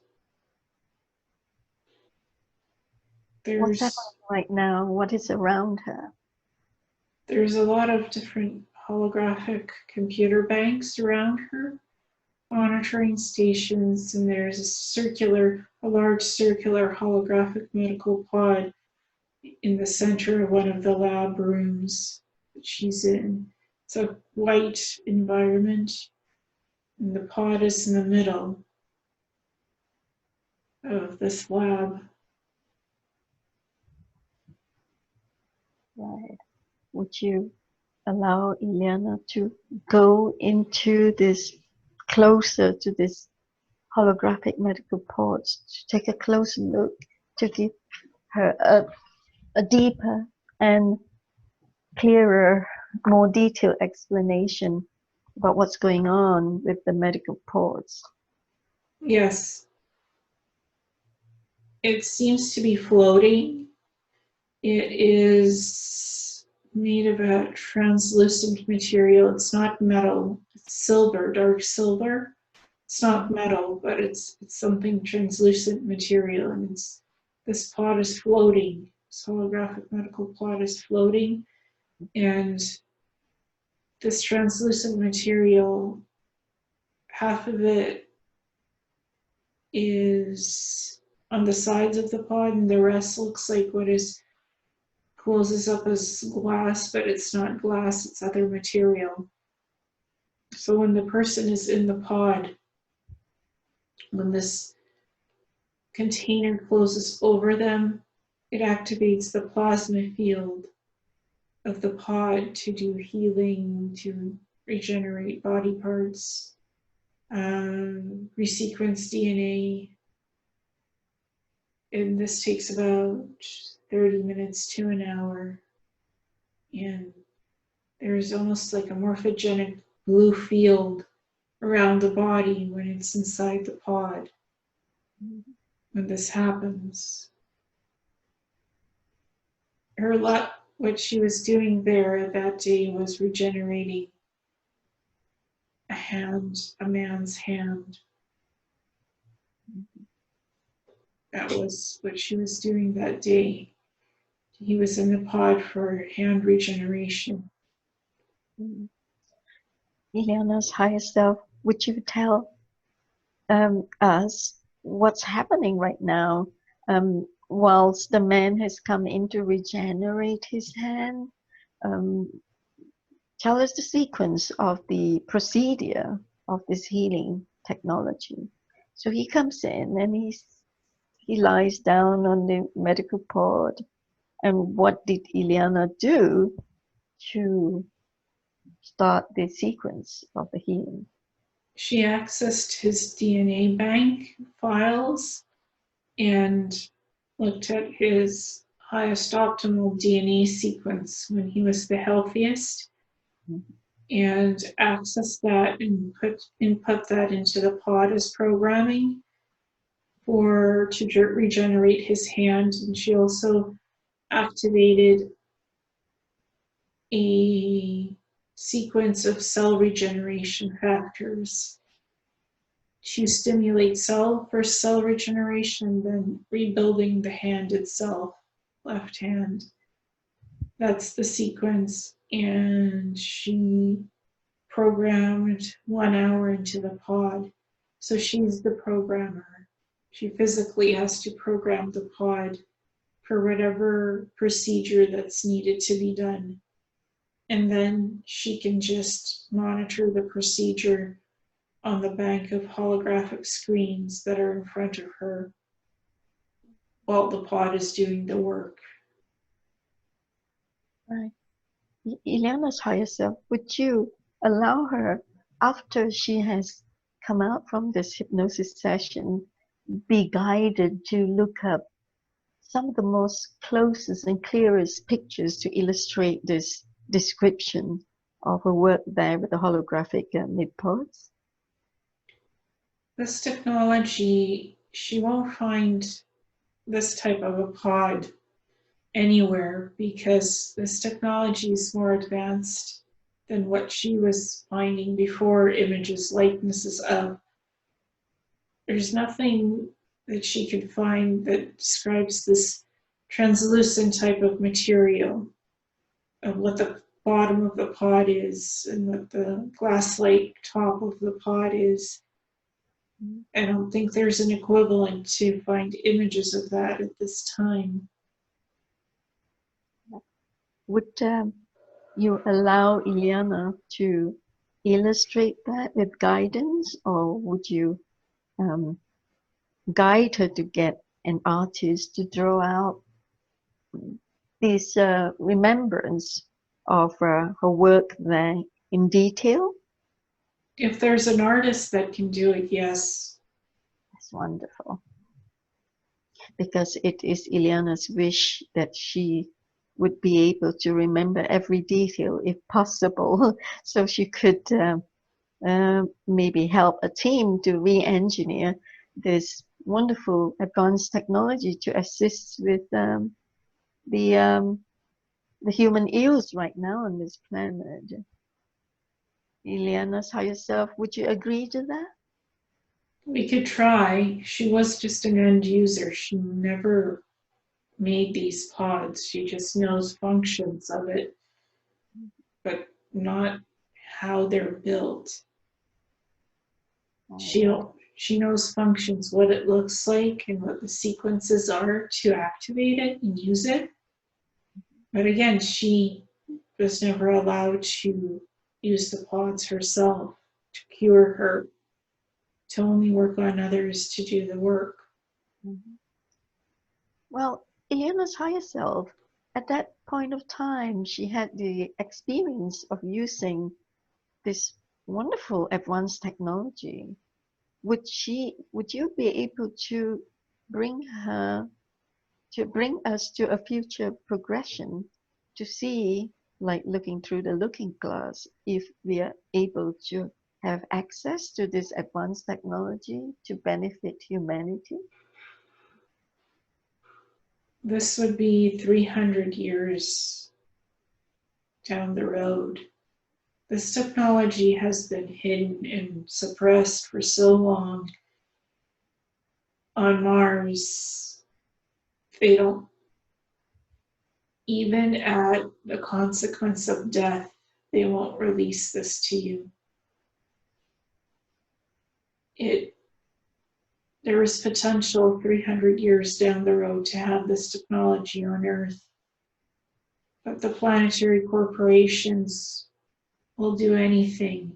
What's happening right now? What is around her? There's a lot of different holographic computer banks around her. monitoring stations, and there's a large circular holographic medical pod in the center of one of the lab rooms that she's in. It's a white environment, and the pod is in the middle of this lab. Right. Would you allow Ileana to go into this, closer to this holographic medical pods, to take a closer look, to give her a deeper and clearer, more detailed explanation about what's going on with the medical pods? Yes. It seems to be floating. It is made of a translucent material. It's not metal. It's silver, dark silver. It's not metal, but it's something translucent material, and this pod is floating. This holographic medical pod is floating, and this translucent material, half of it is on the sides of the pod, and the rest looks like closes up as glass, but it's not glass, it's other material. So when the person is in the pod, when this container closes over them, it activates the plasma field of the pod to do healing, to regenerate body parts, resequence DNA. And this takes about 30 minutes to an hour. And there's almost like a morphogenic blue field around the body when it's inside the pod, when this happens. What she was doing there that day was regenerating a man's hand. That was what she was doing that day. He was in the pod for hand regeneration. Ileana's higher self, would you tell us what's happening right now whilst the man has come in to regenerate his hand? Tell us the sequence of the procedure of this healing technology. So he comes in and he lies down on the medical pod. And what did Ileana do to start the sequence of the healing? She accessed his DNA bank files and looked at his highest optimal DNA sequence when he was the healthiest, and accessed that and input that into the pod as programming to regenerate his hand. And she also activated a sequence of cell regeneration factors to stimulate first cell regeneration, then rebuilding the hand itself, left hand. That's the sequence. And she programmed 1 hour into the pod. So she's the programmer. She physically has to program the pod for whatever procedure that's needed to be done. And then she can just monitor the procedure on the bank of holographic screens that are in front of her while the pod is doing the work. Right. Ileana's higher self, would you allow her, after she has come out from this hypnosis session, be guided to look up some of the most closest and clearest pictures to illustrate this description of her work there with the holographic mid-pods? This technology, she won't find this type of a pod anywhere, because this technology is more advanced than what she was finding before, images, likenesses of. There's nothing that she could find that describes this translucent type of material, of what the bottom of the pod is and what the glass-like top of the pod is. I don't think there's an equivalent to find images of that at this time. Would you allow Ileana to illustrate that with guidance, or would you guide her to get an artist to draw out this remembrance of her work there in detail? If there's an artist that can do it, yes. That's wonderful. Because it is Ileana's wish that she would be able to remember every detail if possible, so she could maybe help a team to re-engineer this wonderful advanced technology to assist with the human ills right now on this planet. Ileana's higher self, would you agree to that? We could try. She was just an end user. She never made these pods. She just knows functions of it, but not how they're built. She knows functions, what it looks like and what the sequences are to activate it and use it. But again, she was never allowed to use the pods herself to cure her, to only work on others to do the work. Well, Ileana's higher self, at that point of time, she had the experience of using this wonderful advanced technology. Would you be able to bring us to a future progression to see, like looking through the looking glass, if we are able to have access to this advanced technology to benefit humanity? This would be 300 years down the road. This technology has been hidden and suppressed for so long. On Mars, they don't, even at the consequence of death, they won't release this to you. There is potential 300 years down the road to have this technology on Earth. But the planetary corporations will do anything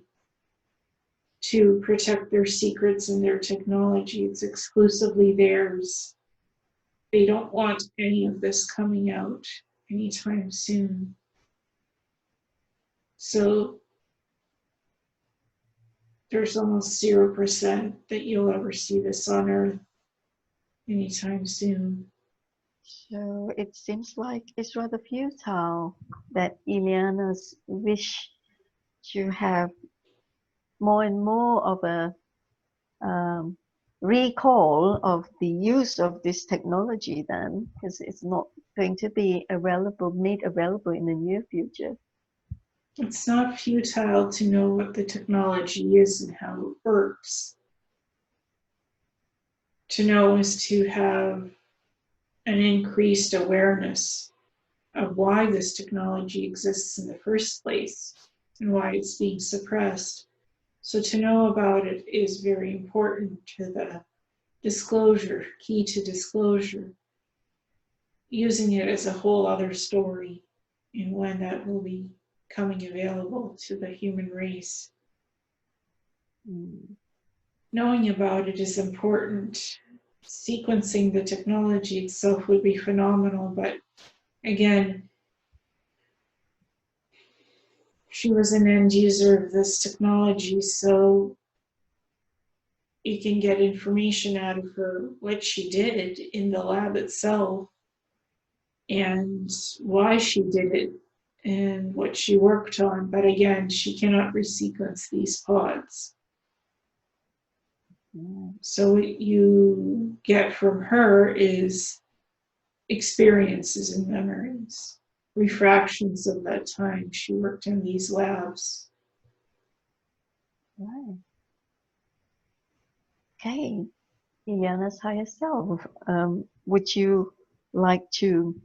to protect their secrets and their technology. It's exclusively theirs. They don't want any of this coming out anytime soon. So there's almost 0% that you'll ever see this on Earth anytime soon. So it seems like it's rather futile that Ileana's wish to have more and more of a recall of the use of this technology then, because it's not going to be made available in the near future. It's not futile to know what the technology is and how it works. To know is to have an increased awareness of why this technology exists in the first place and why it's being suppressed. So to know about it is very important to the disclosure, key to disclosure. Using it as a whole other story and when that will be coming available to the human race. Knowing about it is important. Sequencing the technology itself would be phenomenal, but again, she was an end user of this technology, so you can get information out of her, what she did in the lab itself, and why she did it, and what she worked on. But again, she cannot resequence these pods. So what you get from her is experiences and memories, refractions of that time she worked in these labs. Right. Okay, Ileana's higher self, would you like to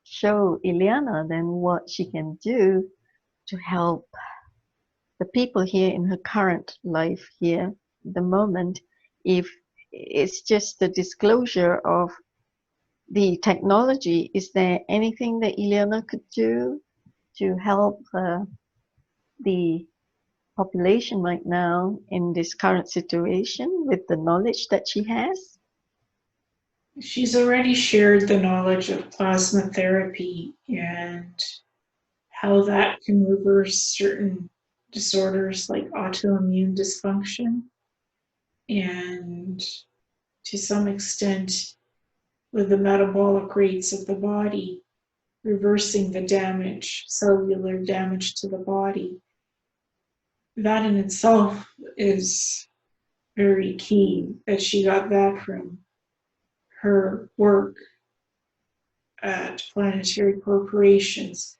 show Ileana then what she can do to help the people here in her current life here the moment, if it's just the disclosure of the technology, is there anything that Ileana could do to help the population right now in this current situation with the knowledge that she has? She's already shared the knowledge of plasma therapy and how that can reverse certain disorders like autoimmune dysfunction, and to some extent with the metabolic rates of the body, reversing the damage, cellular damage to the body. That in itself is very key, that she got that from her work at planetary corporations,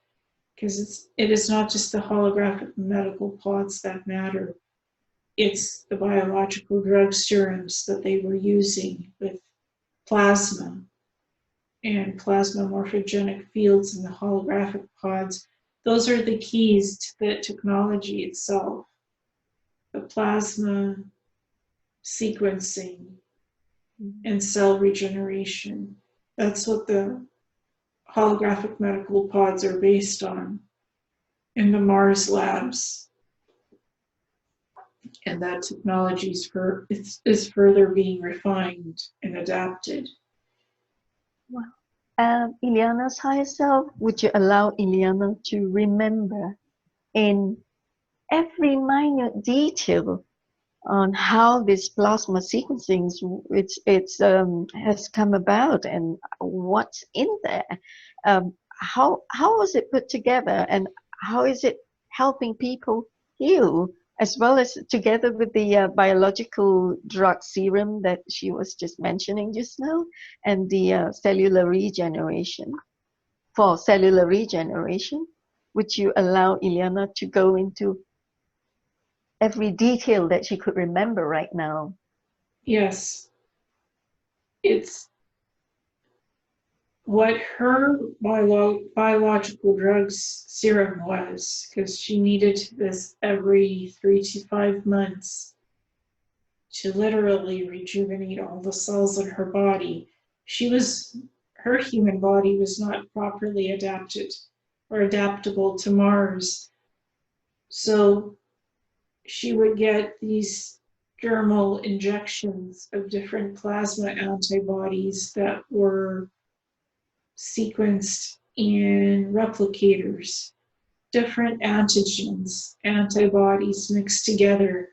because it is not just the holographic medical pods that matter. It's the biological drug serums that they were using with plasma and plasma morphogenic fields in the holographic pods. Those are the keys to the technology itself. The plasma sequencing and cell regeneration. That's what the holographic medical pods are based on in the Mars labs. And that technology is further being refined and adapted. Wow. Ileana's higher self, would you allow Ileana to remember in every minute detail on how this plasma sequencing has come about and what's in there? How was it put together, and how is it helping people heal, as well as together with the biological drug serum that she was just mentioning just now, and the cellular regeneration? For cellular regeneration, would you allow Ileana to go into every detail that she could remember right now? Yes. It's what her biological drugs serum was, because she needed this every 3 to 5 months to literally rejuvenate all the cells in her body. Her human body was not properly adapted or adaptable to Mars. So she would get these dermal injections of different plasma antibodies that were sequenced in replicators, different antigens, antibodies mixed together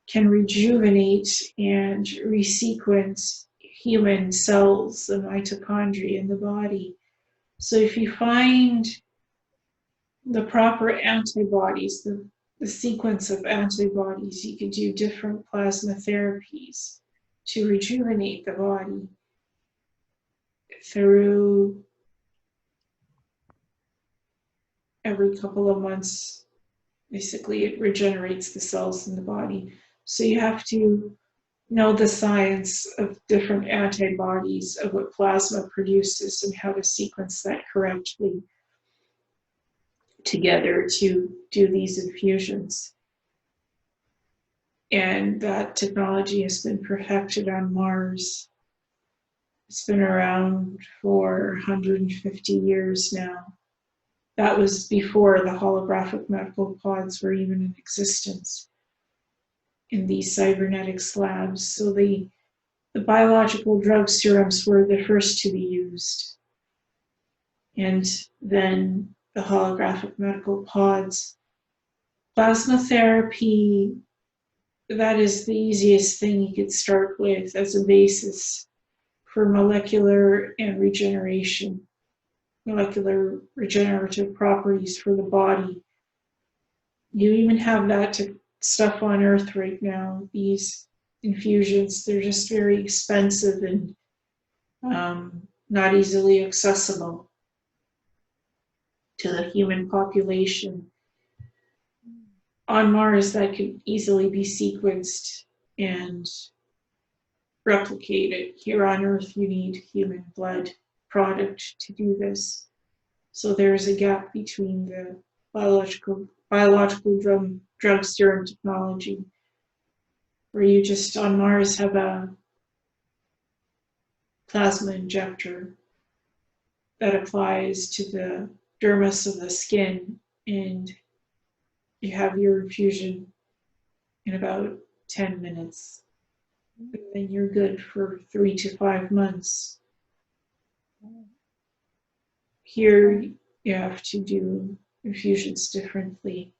can rejuvenate and resequence human cells, the mitochondria in the body. So if you find the proper antibodies, the sequence of antibodies, you could do different plasma therapies to rejuvenate the body through every couple of months. Basically, it regenerates the cells in the body. So you have to know the science of different antibodies, of what plasma produces and how to sequence that correctly together to do these infusions. And that technology has been perfected on Mars. It's been around for 150 years now. That was before the holographic medical pods were even in existence in these Cybernetics Labs. So the biological drug serums were the first to be used. And then the holographic medical pods. Plasma therapy, that is the easiest thing you could start with as a basis for molecular and regeneration, molecular regenerative properties for the body. You even have that stuff on Earth right now, these infusions. They're just very expensive and not easily accessible to the human population. On Mars, that could easily be sequenced and replicated. Here on Earth, you need human blood product to do this. So there's a gap between the biological drug serum technology where you just on Mars have a plasma injector that applies to the dermis of the skin, and you have your infusion in about 10 minutes. And then you're good for 3 to 5 months. Here, you have to do infusions differently.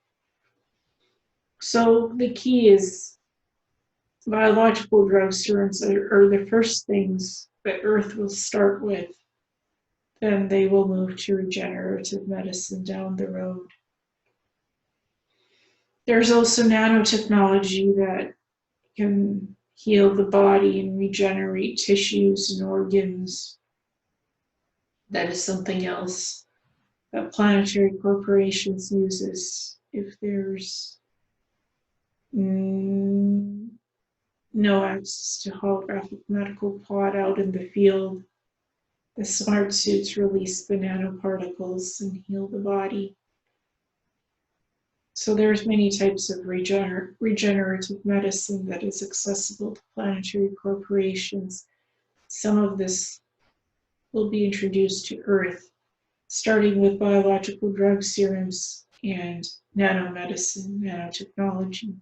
So the key is biological drug serums are the first things that Earth will start with. Then they will move to regenerative medicine down the road. There's also nanotechnology that can heal the body and regenerate tissues and organs. That is something else that planetary corporations uses if there's no access to holographic medical pod out in the field. The smart suits release the nanoparticles and heal the body. So there's many types of regenerative medicine that is accessible to planetary corporations. Some of this will be introduced to Earth, starting with biological drug serums and nanomedicine, nanotechnology,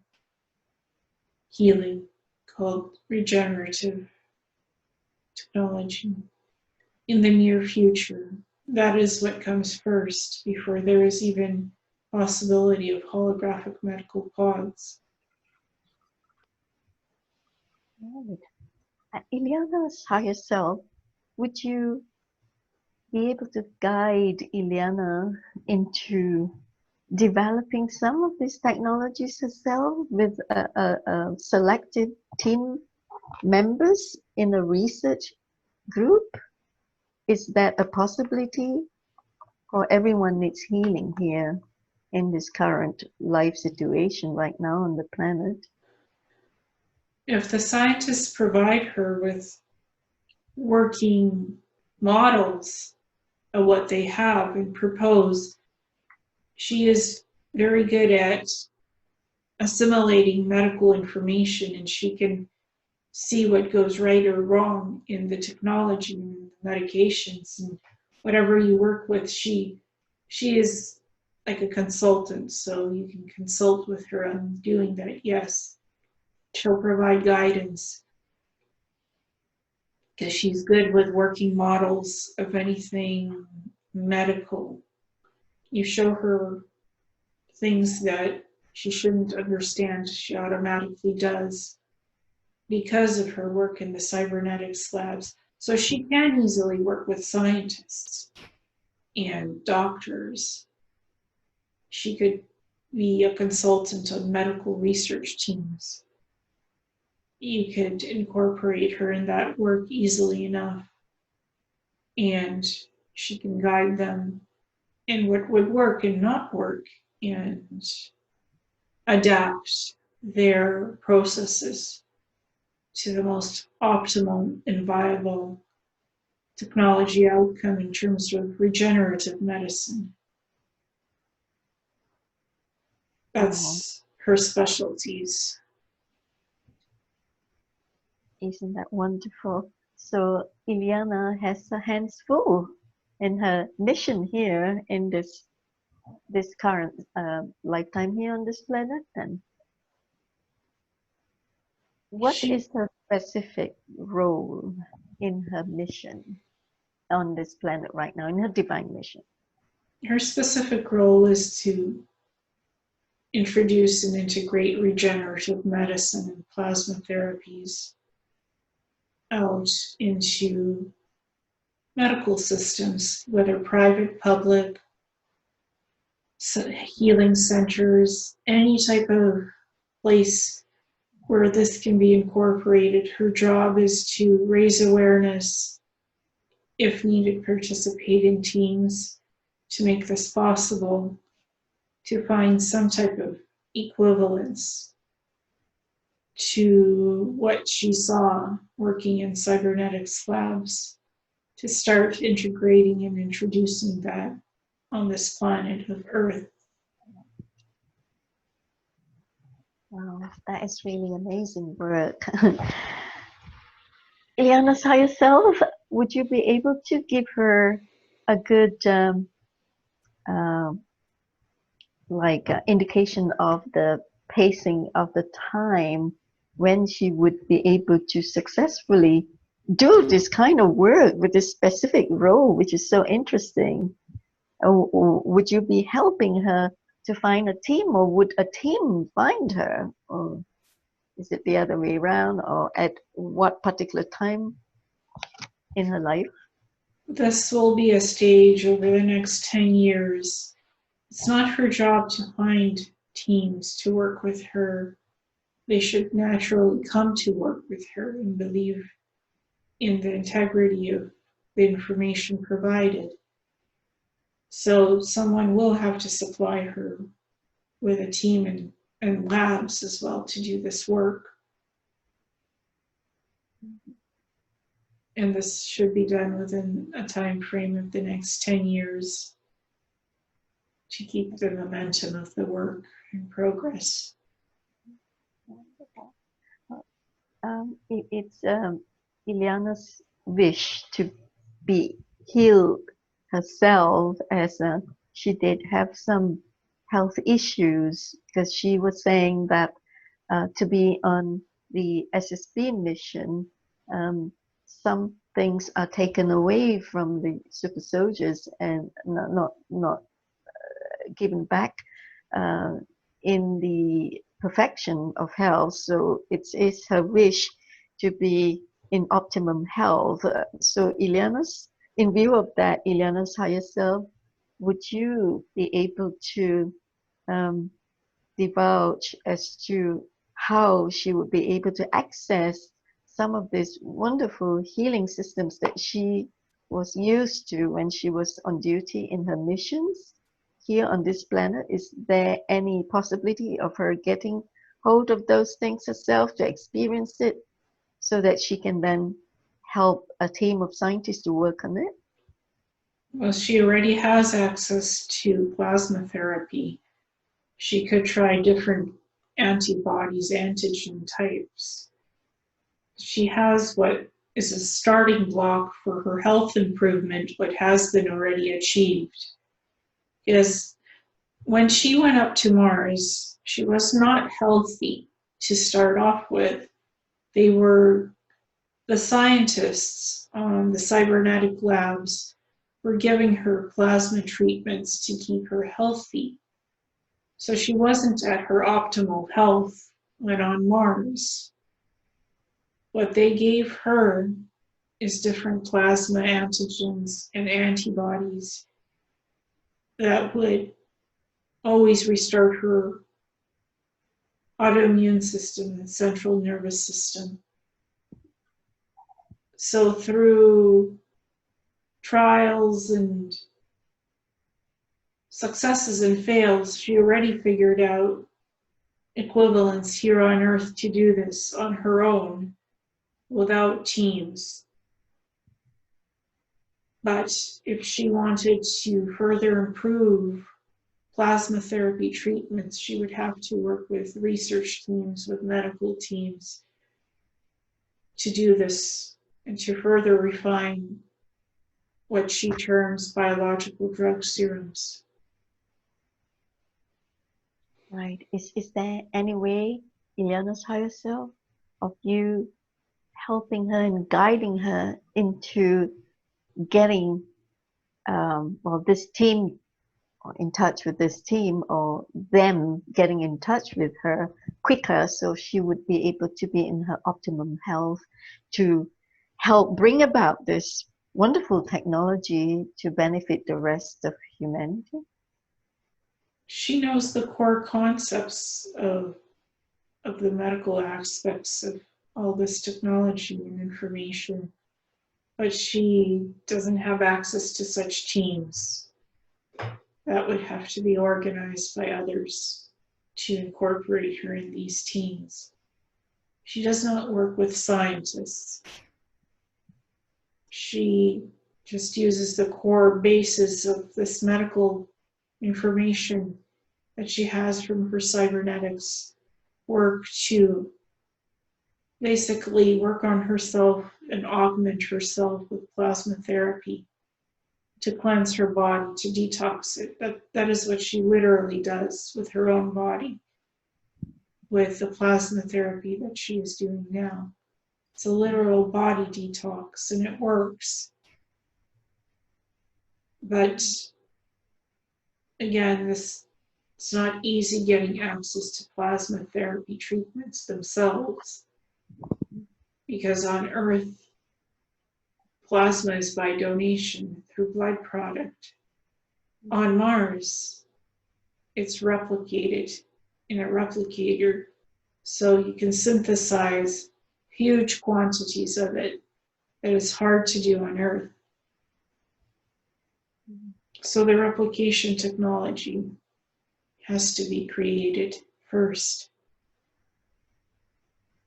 healing, called regenerative technology. In the near future, that is what comes first before there is even possibility of holographic medical pods. Ileana's higher self, would you be able to guide Ileana into developing some of these technologies herself with a selected team members in a research group? Is that a possibility? Or everyone needs healing here in this current life situation right now on the planet? If the scientists provide her with working models of what they have and propose, she is very good at assimilating medical information, and she can see what goes right or wrong in the technology and the medications and whatever you work with. She is like a consultant, so you can consult with her on doing that. Yes, she'll provide guidance because she's good with working models of anything medical. You show her things that she shouldn't understand, she automatically does because of her work in the Cybernetics Labs. So she can easily work with scientists and doctors. She could be a consultant on medical research teams. You could incorporate her in that work easily enough, and she can guide them in what would work and not work, and adapt their processes to the most optimum and viable technology outcome in terms of regenerative medicine. That's her specialties. Isn't that wonderful? So Ileana has her hands full in her mission here in this current lifetime here on this planet. And what is her specific role in her mission on this planet right now, in her divine mission? Her specific role is to introduce and integrate regenerative medicine and plasma therapies out into medical systems, whether private, public, healing centers, any type of place where this can be incorporated. Her job is to raise awareness, if needed, participate in teams to make this possible, to find some type of equivalence to what she saw working in Cybernetics Labs, to start integrating and introducing that on this planet of Earth. Wow, that is really amazing work. Ileana Star Traveler, would you be able to give her a good uh, indication of the pacing of the time when she would be able to successfully do this kind of work with this specific role, which is so interesting? Or would you be helping her to find a team, or would a team find her? Or is it the other way around, or at what particular time in her life? This will be a stage over the next 10 years. It's not her job to find teams to work with her. They should naturally come to work with her and believe in the integrity of the information provided. So someone will have to supply her with a team and labs as well to do this work. And this should be done within a time frame of the next 10 years to keep the momentum of the work in progress. It's Ileana's wish to be healed herself, as she did have some health issues, because she was saying that to be on the SSB mission, some things are taken away from the super soldiers and not given back in the perfection of health. So it is her wish to be in optimum health. So in view of that, Ileana's higher self, would you be able to divulge as to how she would be able to access some of these wonderful healing systems that she was used to when she was on duty in her missions here on this planet? Is there any possibility of her getting hold of those things herself to experience it, so that she can then help a team of scientists to work on it? Well, she already has access to plasma therapy. She could try different antibodies, antigen types. She has what is a starting block for her health improvement, what has been already achieved. Because when she went up to Mars, she was not healthy to start off with. The scientists on the Cybernetics Labs were giving her plasma treatments to keep her healthy. So she wasn't at her optimal health when on Mars. What they gave her is different plasma antigens and antibodies that would always restart her autoimmune system and central nervous system. So through trials and successes and fails, she already figured out equivalents here on Earth to do this on her own without teams. But if she wanted to further improve plasma therapy treatments, she would have to work with research teams, with medical teams to do this and to further refine what she terms biological drug serums. Right. Is there any way, Ileana's higher self, of you helping her and guiding her into getting this team, or in touch with this team, or them getting in touch with her quicker, so she would be able to be in her optimum health to help bring about this wonderful technology to benefit the rest of humanity? She knows the core concepts of the medical aspects of all this technology and information, but she doesn't have access to such teams. That would have to be organized by others to incorporate her in these teams. She does not work with scientists. She just uses the core basis of this medical information that she has from her cybernetics work to basically work on herself and augment herself with plasma therapy to cleanse her body, to detox it. That is what she literally does with her own body, with the plasma therapy that she is doing now. It's a literal body detox, and it works. But again, it's not easy getting access to plasma therapy treatments themselves, because on Earth, plasma is by donation through blood product. On Mars, it's replicated in a replicator, so you can synthesize huge quantities of it that is hard to do on Earth. So the replication technology has to be created first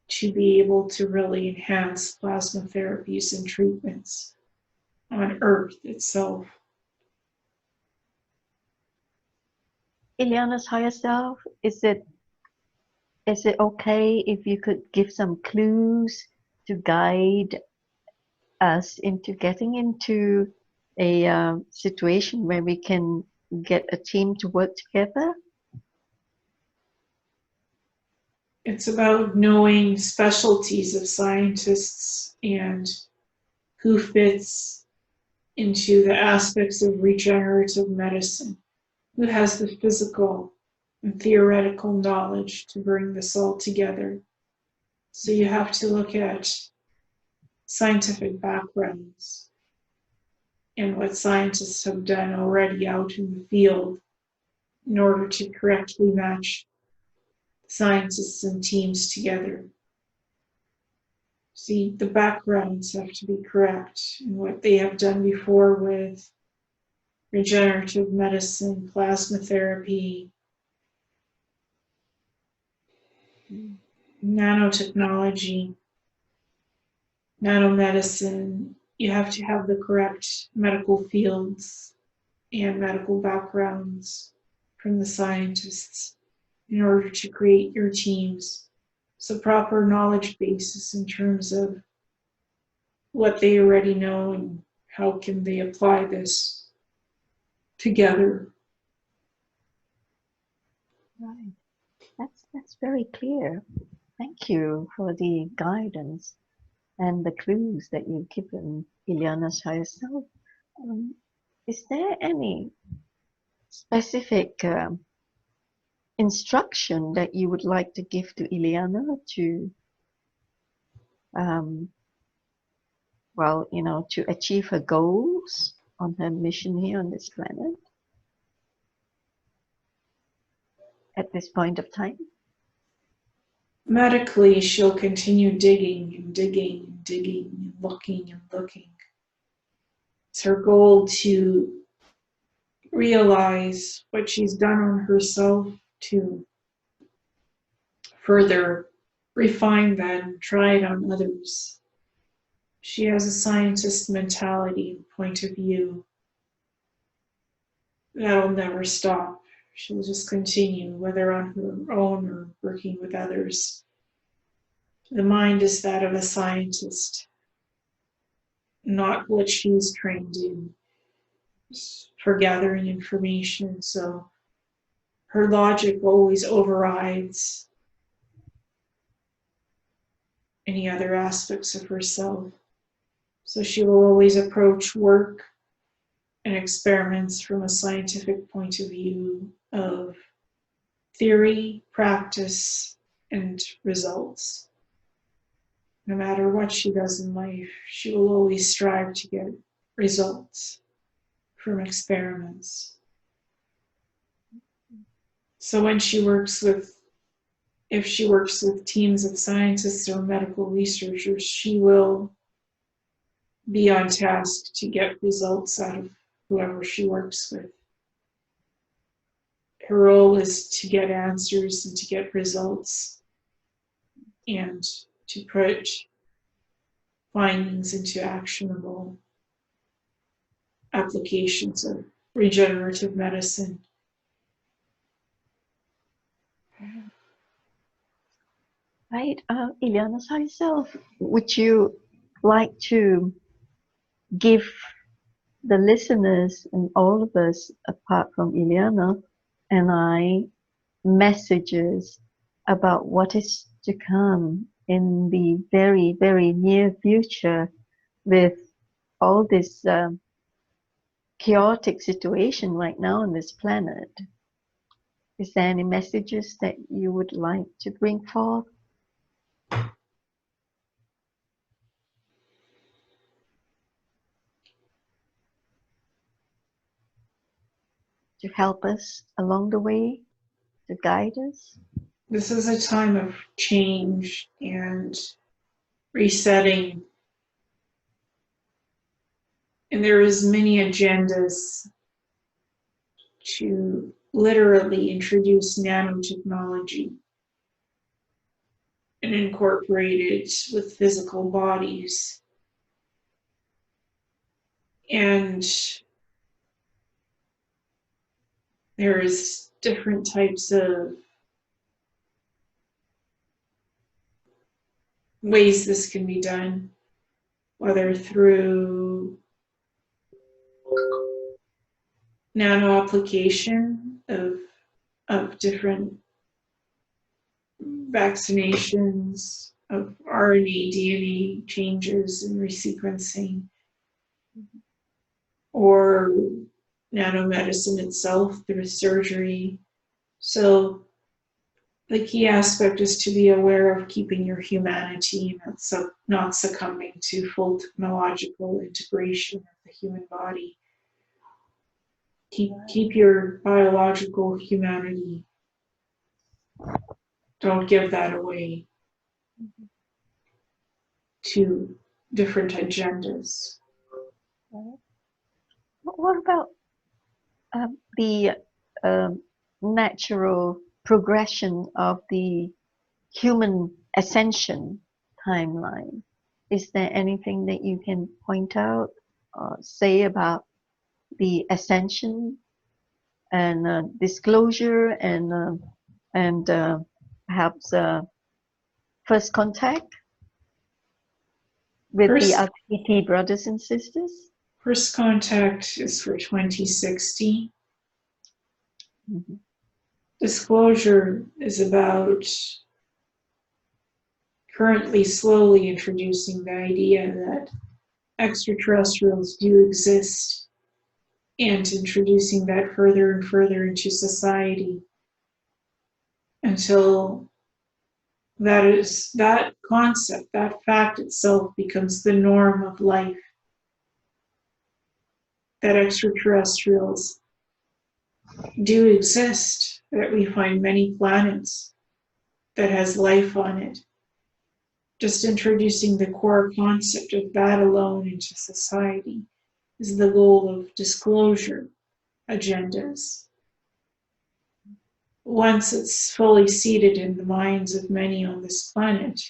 to be able to really enhance plasma therapies and treatments on Earth itself. Ileana's higher self, is it okay if you could give some clues to guide us into getting into a situation where we can get a team to work together? It's about knowing specialties of scientists and who fits into the aspects of regenerative medicine, who has the physical and theoretical knowledge to bring this all together. So you have to look at scientific backgrounds and what scientists have done already out in the field in order to correctly match scientists and teams together. See, the backgrounds have to be correct in what they have done before with regenerative medicine, plasma therapy, nanotechnology, nanomedicine. You have to have the correct medical fields and medical backgrounds from the scientists in order to create your teams. So proper knowledge basis in terms of what they already know and how can they apply this together. Right. That's very clear. Thank you for the guidance and the clues that you've given Ileana's higher self. Is there any specific instruction that you would like to give to Ileana to, to achieve her goals on her mission here on this planet at this point of time? Medically, she'll continue digging and digging and digging and looking and looking. It's her goal to realize what she's done on herself, to further refine that and try it on others. She has a scientist mentality, point of view. That'll never stop. She'll just continue, whether on her own or working with others. The mind is that of a scientist, not what she's trained in for gathering information. So her logic always overrides any other aspects of herself. So she will always approach work and experiments from a scientific point of view of theory, practice, and results. No matter what she does in life, she will always strive to get results from experiments. So when she works with, if she works with teams of scientists or medical researchers, she will be on task to get results out of whoever she works with. Her role is to get answers and to get results and to put findings into actionable applications of regenerative medicine. Right, Ileana, yourself, would you like to give the listeners and all of us, apart from Ileana and I, messages about what is to come in the very, very near future with all this chaotic situation right now on this planet? Is there any messages that you would like to bring forth? To help us along the way, to guide us? This is a time of change and resetting. And there is many agendas to literally introduce nanotechnology and incorporate it with physical bodies. And there's different types of ways this can be done, whether through nano application of different vaccinations, of RNA, DNA changes and resequencing, or nanomedicine itself through surgery. So the key aspect is to be aware of keeping your humanity and not succumbing to full technological integration of the human body. Keep your biological humanity. Don't give that away to different agendas. What about the natural progression of the human ascension timeline? Is there anything that you can point out or say about the ascension and disclosure and perhaps first contact with the LGBT brothers and sisters? First contact is for 2060. Mm-hmm. Disclosure is about currently slowly introducing the idea that extraterrestrials do exist and introducing that further and further into society until that concept, that fact itself becomes the norm of life. That extraterrestrials do exist, that we find many planets that has life on it. Just introducing the core concept of that alone into society is the goal of disclosure agendas. Once it's fully seated in the minds of many on this planet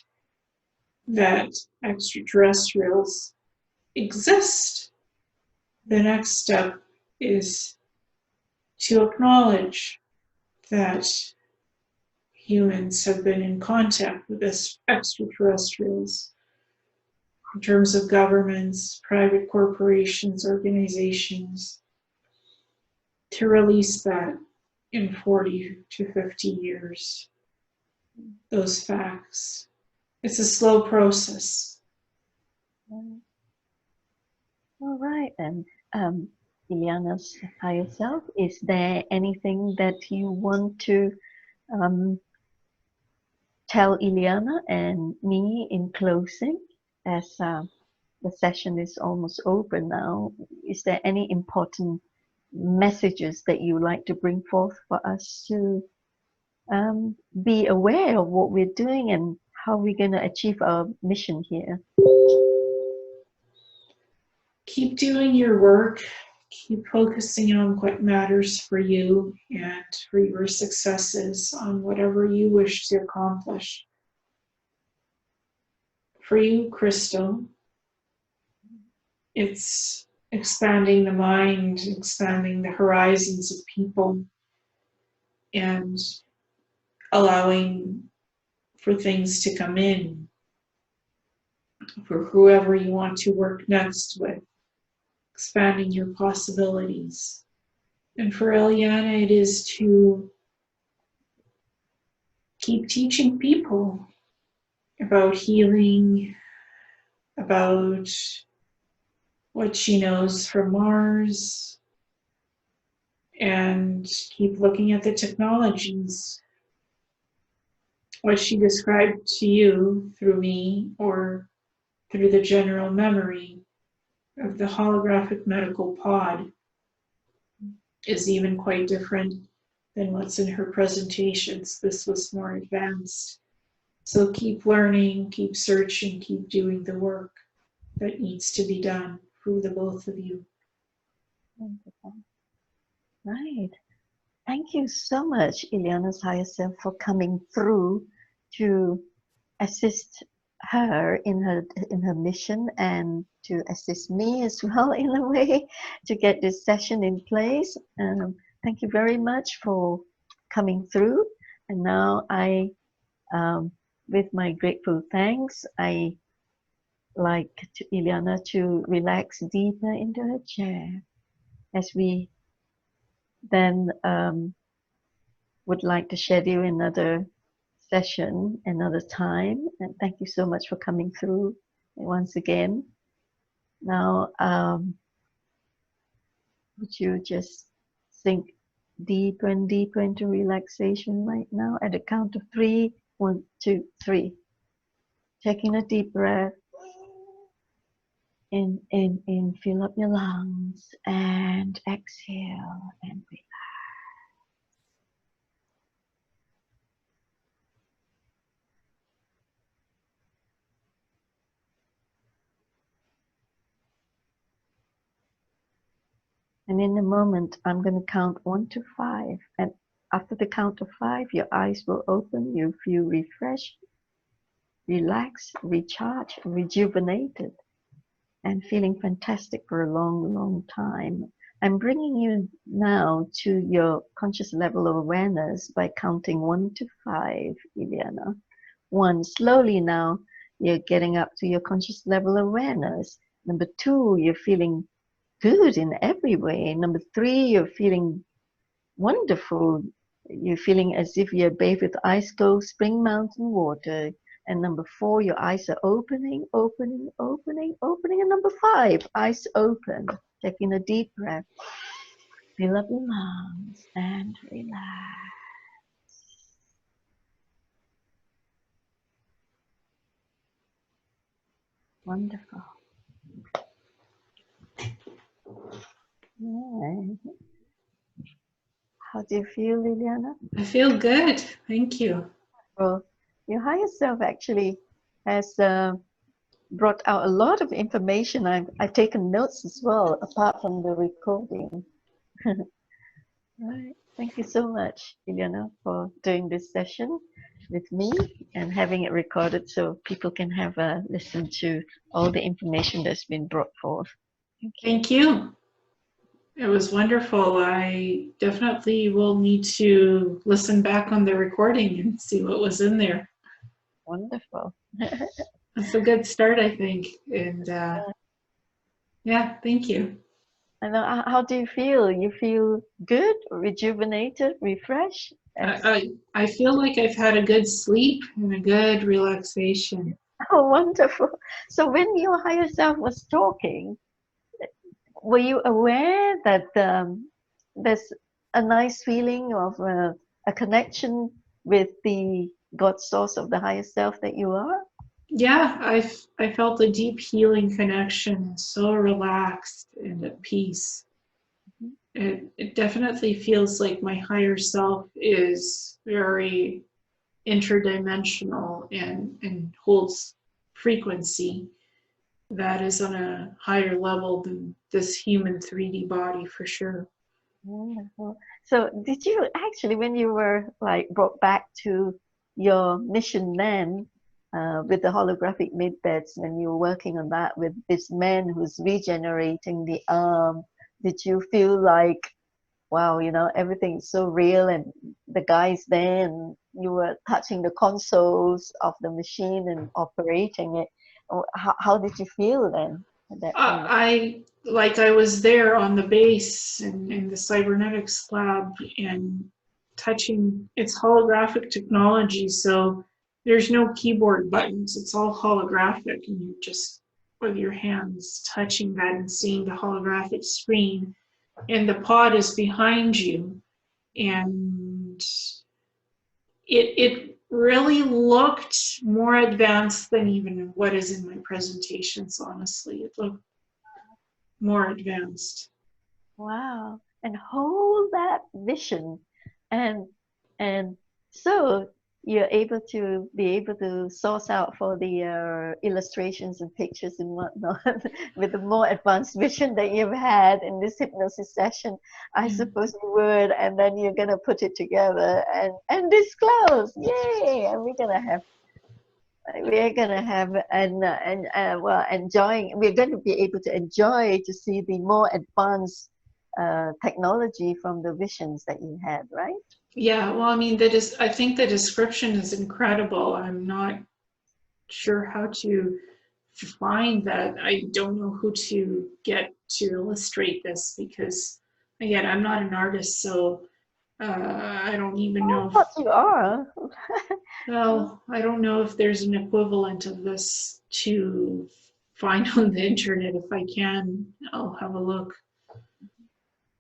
that extraterrestrials exist, the next step is to acknowledge that humans have been in contact with extraterrestrials in terms of governments, private corporations, organizations, to release that in 40 to 50 years, those facts. It's a slow process. All right, then. Ileana, by yourself, is there anything that you want to tell Ileana and me in closing, as the session is almost over now? Is there any important messages that you would like to bring forth for us to be aware of what we're doing and how we're going to achieve our mission here? Keep doing your work. Keep focusing on what matters for you and for your successes on whatever you wish to accomplish. For you, Crystal, it's expanding the mind, expanding the horizons of people, and allowing for things to come in, for whoever you want to work next with, expanding your possibilities. And for Ileana, it is to keep teaching people about healing, about what she knows from Mars, and keep looking at the technologies. What she described to you through me or through the general memory of the holographic medical pod is even quite different than what's in her presentations. This was more advanced. So keep learning, keep searching, keep doing the work that needs to be done for the both of you. Wonderful. Right. Thank you so much, Ileana's higher self, for coming through to assist her in her mission and to assist me as well in a way to get this session in place. Thank you very much for coming through. And now I, with my grateful thanks, I like Ileana to relax deeper into her chair as we then would like to schedule another session another time. And thank you so much for coming through once again. Now, would you just sink deeper and deeper into relaxation right now at the count of 3? 1, 2, 3. Taking a deep breath. In, fill up your lungs and exhale and relax. And in a moment, I'm going to count 1 to 5. And after the count of 5, your eyes will open. You feel refreshed, relaxed, recharged, rejuvenated, and feeling fantastic for a long, long time. I'm bringing you now to your conscious level of awareness by counting 1 to 5, Ileana. 1, slowly now, you're getting up to your conscious level of awareness. Number 2, you're feeling good in every way. Number 3, you're feeling wonderful. You're feeling as if you're bathed with ice cold spring mountain water. And number 4, your eyes are opening, opening, opening, opening. And number 5, eyes open. Taking a deep breath. Fill up your lungs and relax. Wonderful. Yeah. How do you feel, Ileana? I feel good. Thank you. Well, your higher self actually has brought out a lot of information. I've taken notes as well, apart from the recording. Right. Thank you so much, Ileana, for doing this session with me and having it recorded so people can have a listen to all the information that's been brought forth. Thank you. Thank you. It was wonderful. I definitely will need to listen back on the recording and see what was in there. Wonderful. That's a good start, I think. And yeah, thank you. And how do you feel? You feel good, rejuvenated, refreshed? I feel like I've had a good sleep and a good relaxation. Oh, wonderful. So when your higher self was talking, were you aware that there's a nice feeling of a connection with the God source of the higher self that you are? Yeah, I felt a deep healing connection, so relaxed and at peace. It definitely feels like my higher self is very interdimensional and holds frequency that is on a higher level than this human 3D body for sure. Wonderful. So did you actually, when you were like brought back to your mission then, with the holographic midbeds, when you were working on that with this man who's regenerating the arm, did you feel like wow, you know, everything's so real, and the guys there, and you were touching the consoles of the machine and operating it. How did you feel then at that point? I was there on the base in the Cybernetics Lab and touching. It's holographic technology, so there's no keyboard buttons. It's all holographic, and you're just with your hands touching that and seeing the holographic screen. And the pod is behind you, and it really looked more advanced than even what is in my presentations. Honestly, it looked more advanced. Wow. And hold that vision, and so you're able to source out for the illustrations and pictures and whatnot with the more advanced vision that you've had in this hypnosis session. I suppose you would, and then you're gonna put it together and disclose. Yay! And we're gonna have enjoying. We're going to be able to enjoy to see the more advanced technology from the visions that you had, right? Yeah, well, I mean, I think the description is incredible. I'm not sure how to find that. I don't know who to get to illustrate this because, again, I'm not an artist, so I don't even know. But you are. Well, I don't know if there's an equivalent of this to find on the internet. If I can, I'll have a look.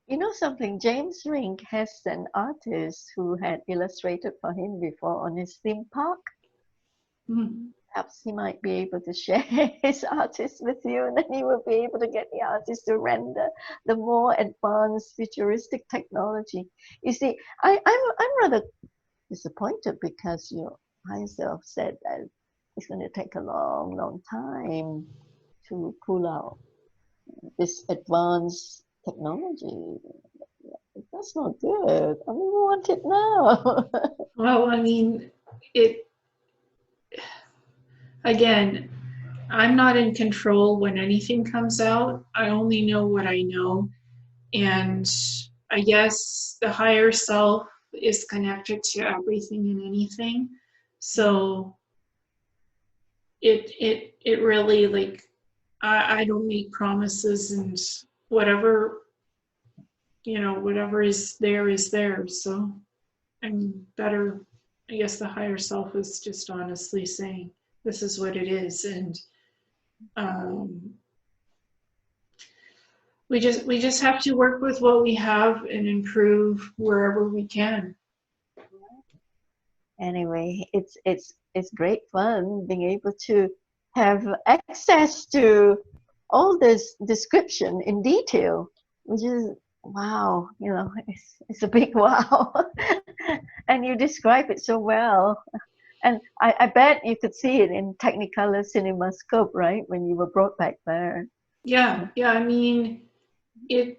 You know something? James Rink has an artist who had illustrated for him before on his theme park. Perhaps he might be able to share his artist with you, and then you will be able to get the artist to render the more advanced futuristic technology. You see, I'm rather disappointed because you yourself said that it's going to take a long time to pull out this advanced technology. That's not good. I mean, we want it now. Well, I mean, again, I'm not in control when anything comes out. I only know what I know. And I guess the higher self is connected to everything and anything. So it really, like, I don't make promises, and whatever, whatever is there is there. So I'm better, I guess the higher self is just honestly saying, this is what it is. And we just have to work with what we have and improve wherever we can. Anyway, it's great fun being able to have access to all this description in detail, which is wow. You know, it's a big wow. And you describe it so well. And I bet you could see it in Technicolor CinemaScope, right, when you were brought back there. Yeah. I mean, it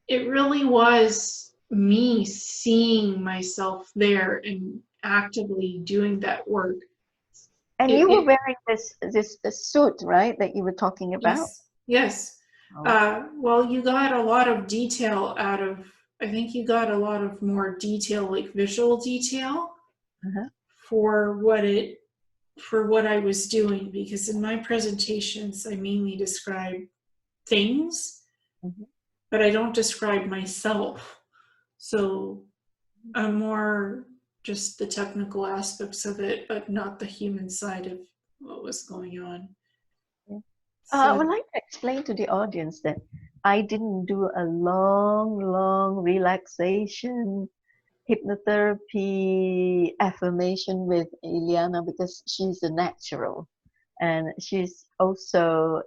really was me seeing myself there and actively doing that work. And you were wearing this suit, right, that you were talking about? Yes. Oh. Well, you got a lot of detail out of, I think you got a lot of more detail, like visual detail, for what I was doing, because in my presentations, I mainly describe things, but I don't describe myself. So I'm more just the technical aspects of it, but not the human side of what was going on. So, I would like to explain to the audience that I didn't do a long relaxation hypnotherapy affirmation with Ileana because she's a natural, and she's also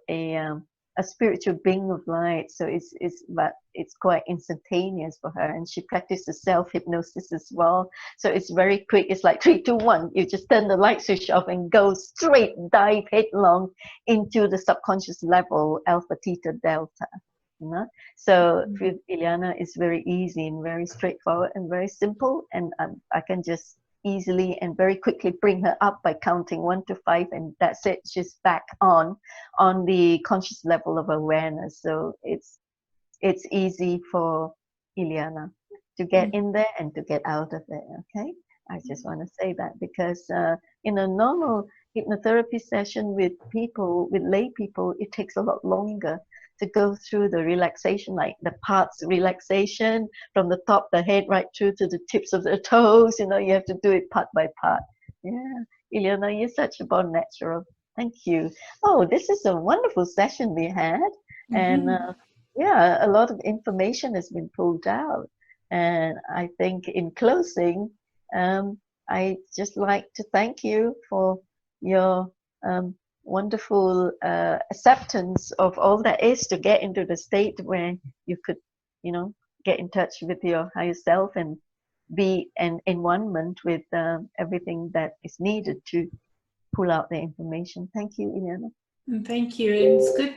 a spiritual being of light. So it's quite instantaneous for her, and she practices self-hypnosis as well. So it's very quick. It's like 3, 2, 1. You just turn the light switch off and go straight, dive headlong into the subconscious level, alpha, theta, delta. So with Ileana, it's very easy and very straightforward and very simple, and I can just easily and very quickly bring her up by counting 1 to 5, and that's it. She's back on the conscious level of awareness. So it's easy for Ileana, to get in there and to get out of there, okay? I just want to say that because in a normal hypnotherapy session with people, with lay people, it takes a lot longer to go through the relaxation, like the parts relaxation from the top of the head right through to the tips of the toes. You know, you have to do it part by part. Yeah, Ileana, you're such a born natural. Thank you. Oh, this is a wonderful session we had. And yeah, a lot of information has been pulled out. And I think in closing, I just like to thank you for your wonderful acceptance of all that is to get into the state where you could, you know, get in touch with your higher self and be in one-ment with everything that is needed to pull out the information. Thank you, Ileana. And thank you. It's good.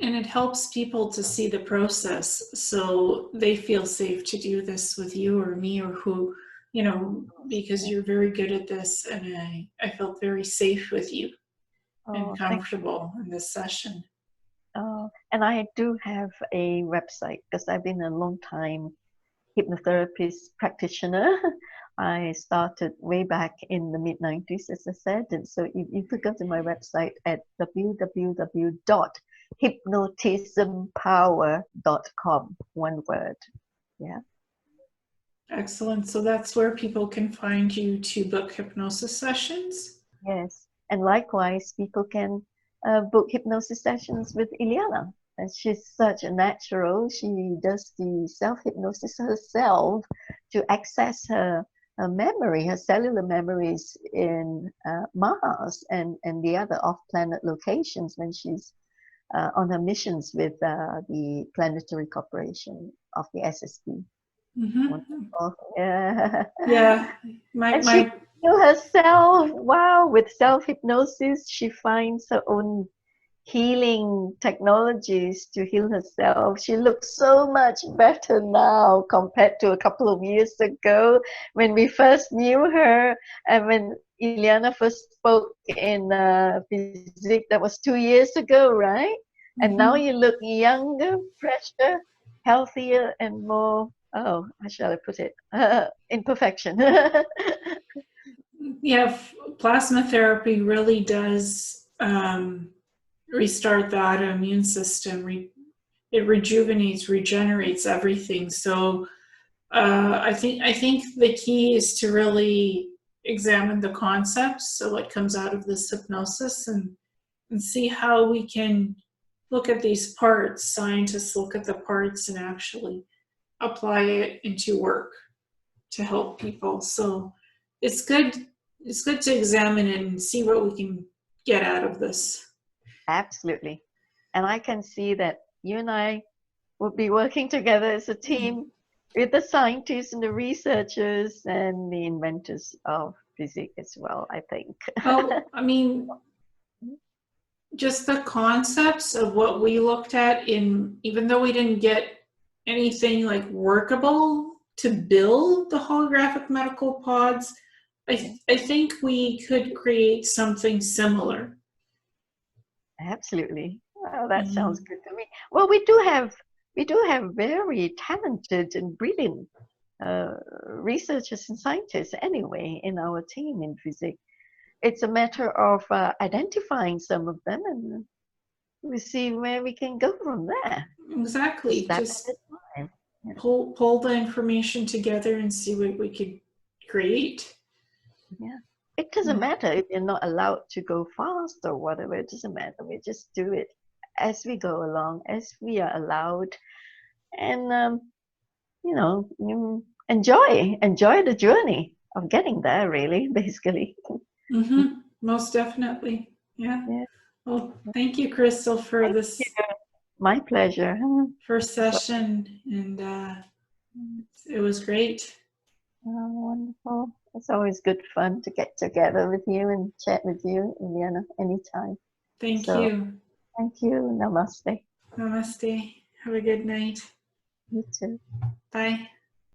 And it helps people to see the process so they feel safe to do this with you or me or who, you know, because you're very good at this, and I felt very safe with you and comfortable in this session. And I do have a website because I've been a long time hypnotherapist practitioner. I started way back in the mid-90s, as I said, and so you could go to my website at www.hypnotismpower.com, one word. Yeah. Excellent. So that's where people can find you to book hypnosis sessions? Yes. And likewise, people can book hypnosis sessions with Ileana. And she's such a natural. She does the self-hypnosis herself to access her memory, her cellular memories in Mars and the other off-planet locations when she's on her missions with the Planetary Corporation of the SSB. Wonderful. Yeah. Yeah. She heals herself. Wow. With self-hypnosis, she finds her own healing technologies to heal herself. She looks so much better now compared to a couple of years ago when we first knew her and when Ileana first spoke in FESIG. That was 2 years ago, right? And now you look younger, fresher, healthier, and more, how shall I put it, in perfection. Yeah, plasma therapy really does restart the autoimmune system. It rejuvenates, regenerates everything. So I think the key is to really examine the concepts, so what comes out of this hypnosis, and see how we can look at these parts. Scientists look at the parts and actually apply it into work to help people. So it's good to examine and see what we can get out of this. Absolutely. And I can see that you and I will be working together as a team with the scientists and the researchers and the inventors of FESIG as well, I think. Oh, I mean, just the concepts of what we looked at, even though we didn't get anything like workable to build the holographic medical pods, I think we could create something similar. Absolutely. Well, that sounds good to me. Well, we do have very talented and brilliant researchers and scientists anyway in our team in FESIG. It's a matter of identifying some of them, and we see where we can go from there. Exactly. Just pull the information together and see what we could create. Yeah. It doesn't matter if you're not allowed to go fast or whatever. It doesn't matter. We just do it as we go along, as we are allowed, and you know, enjoy the journey of getting there. Really, basically. Most definitely. Yeah. Well, thank you, Crystal, for this. My pleasure. First session, and it was great. Oh, wonderful. It's always good fun to get together with you and chat with you, Ileana, anytime. Thank you. Thank you. Namaste. Namaste. Have a good night. You too. Bye.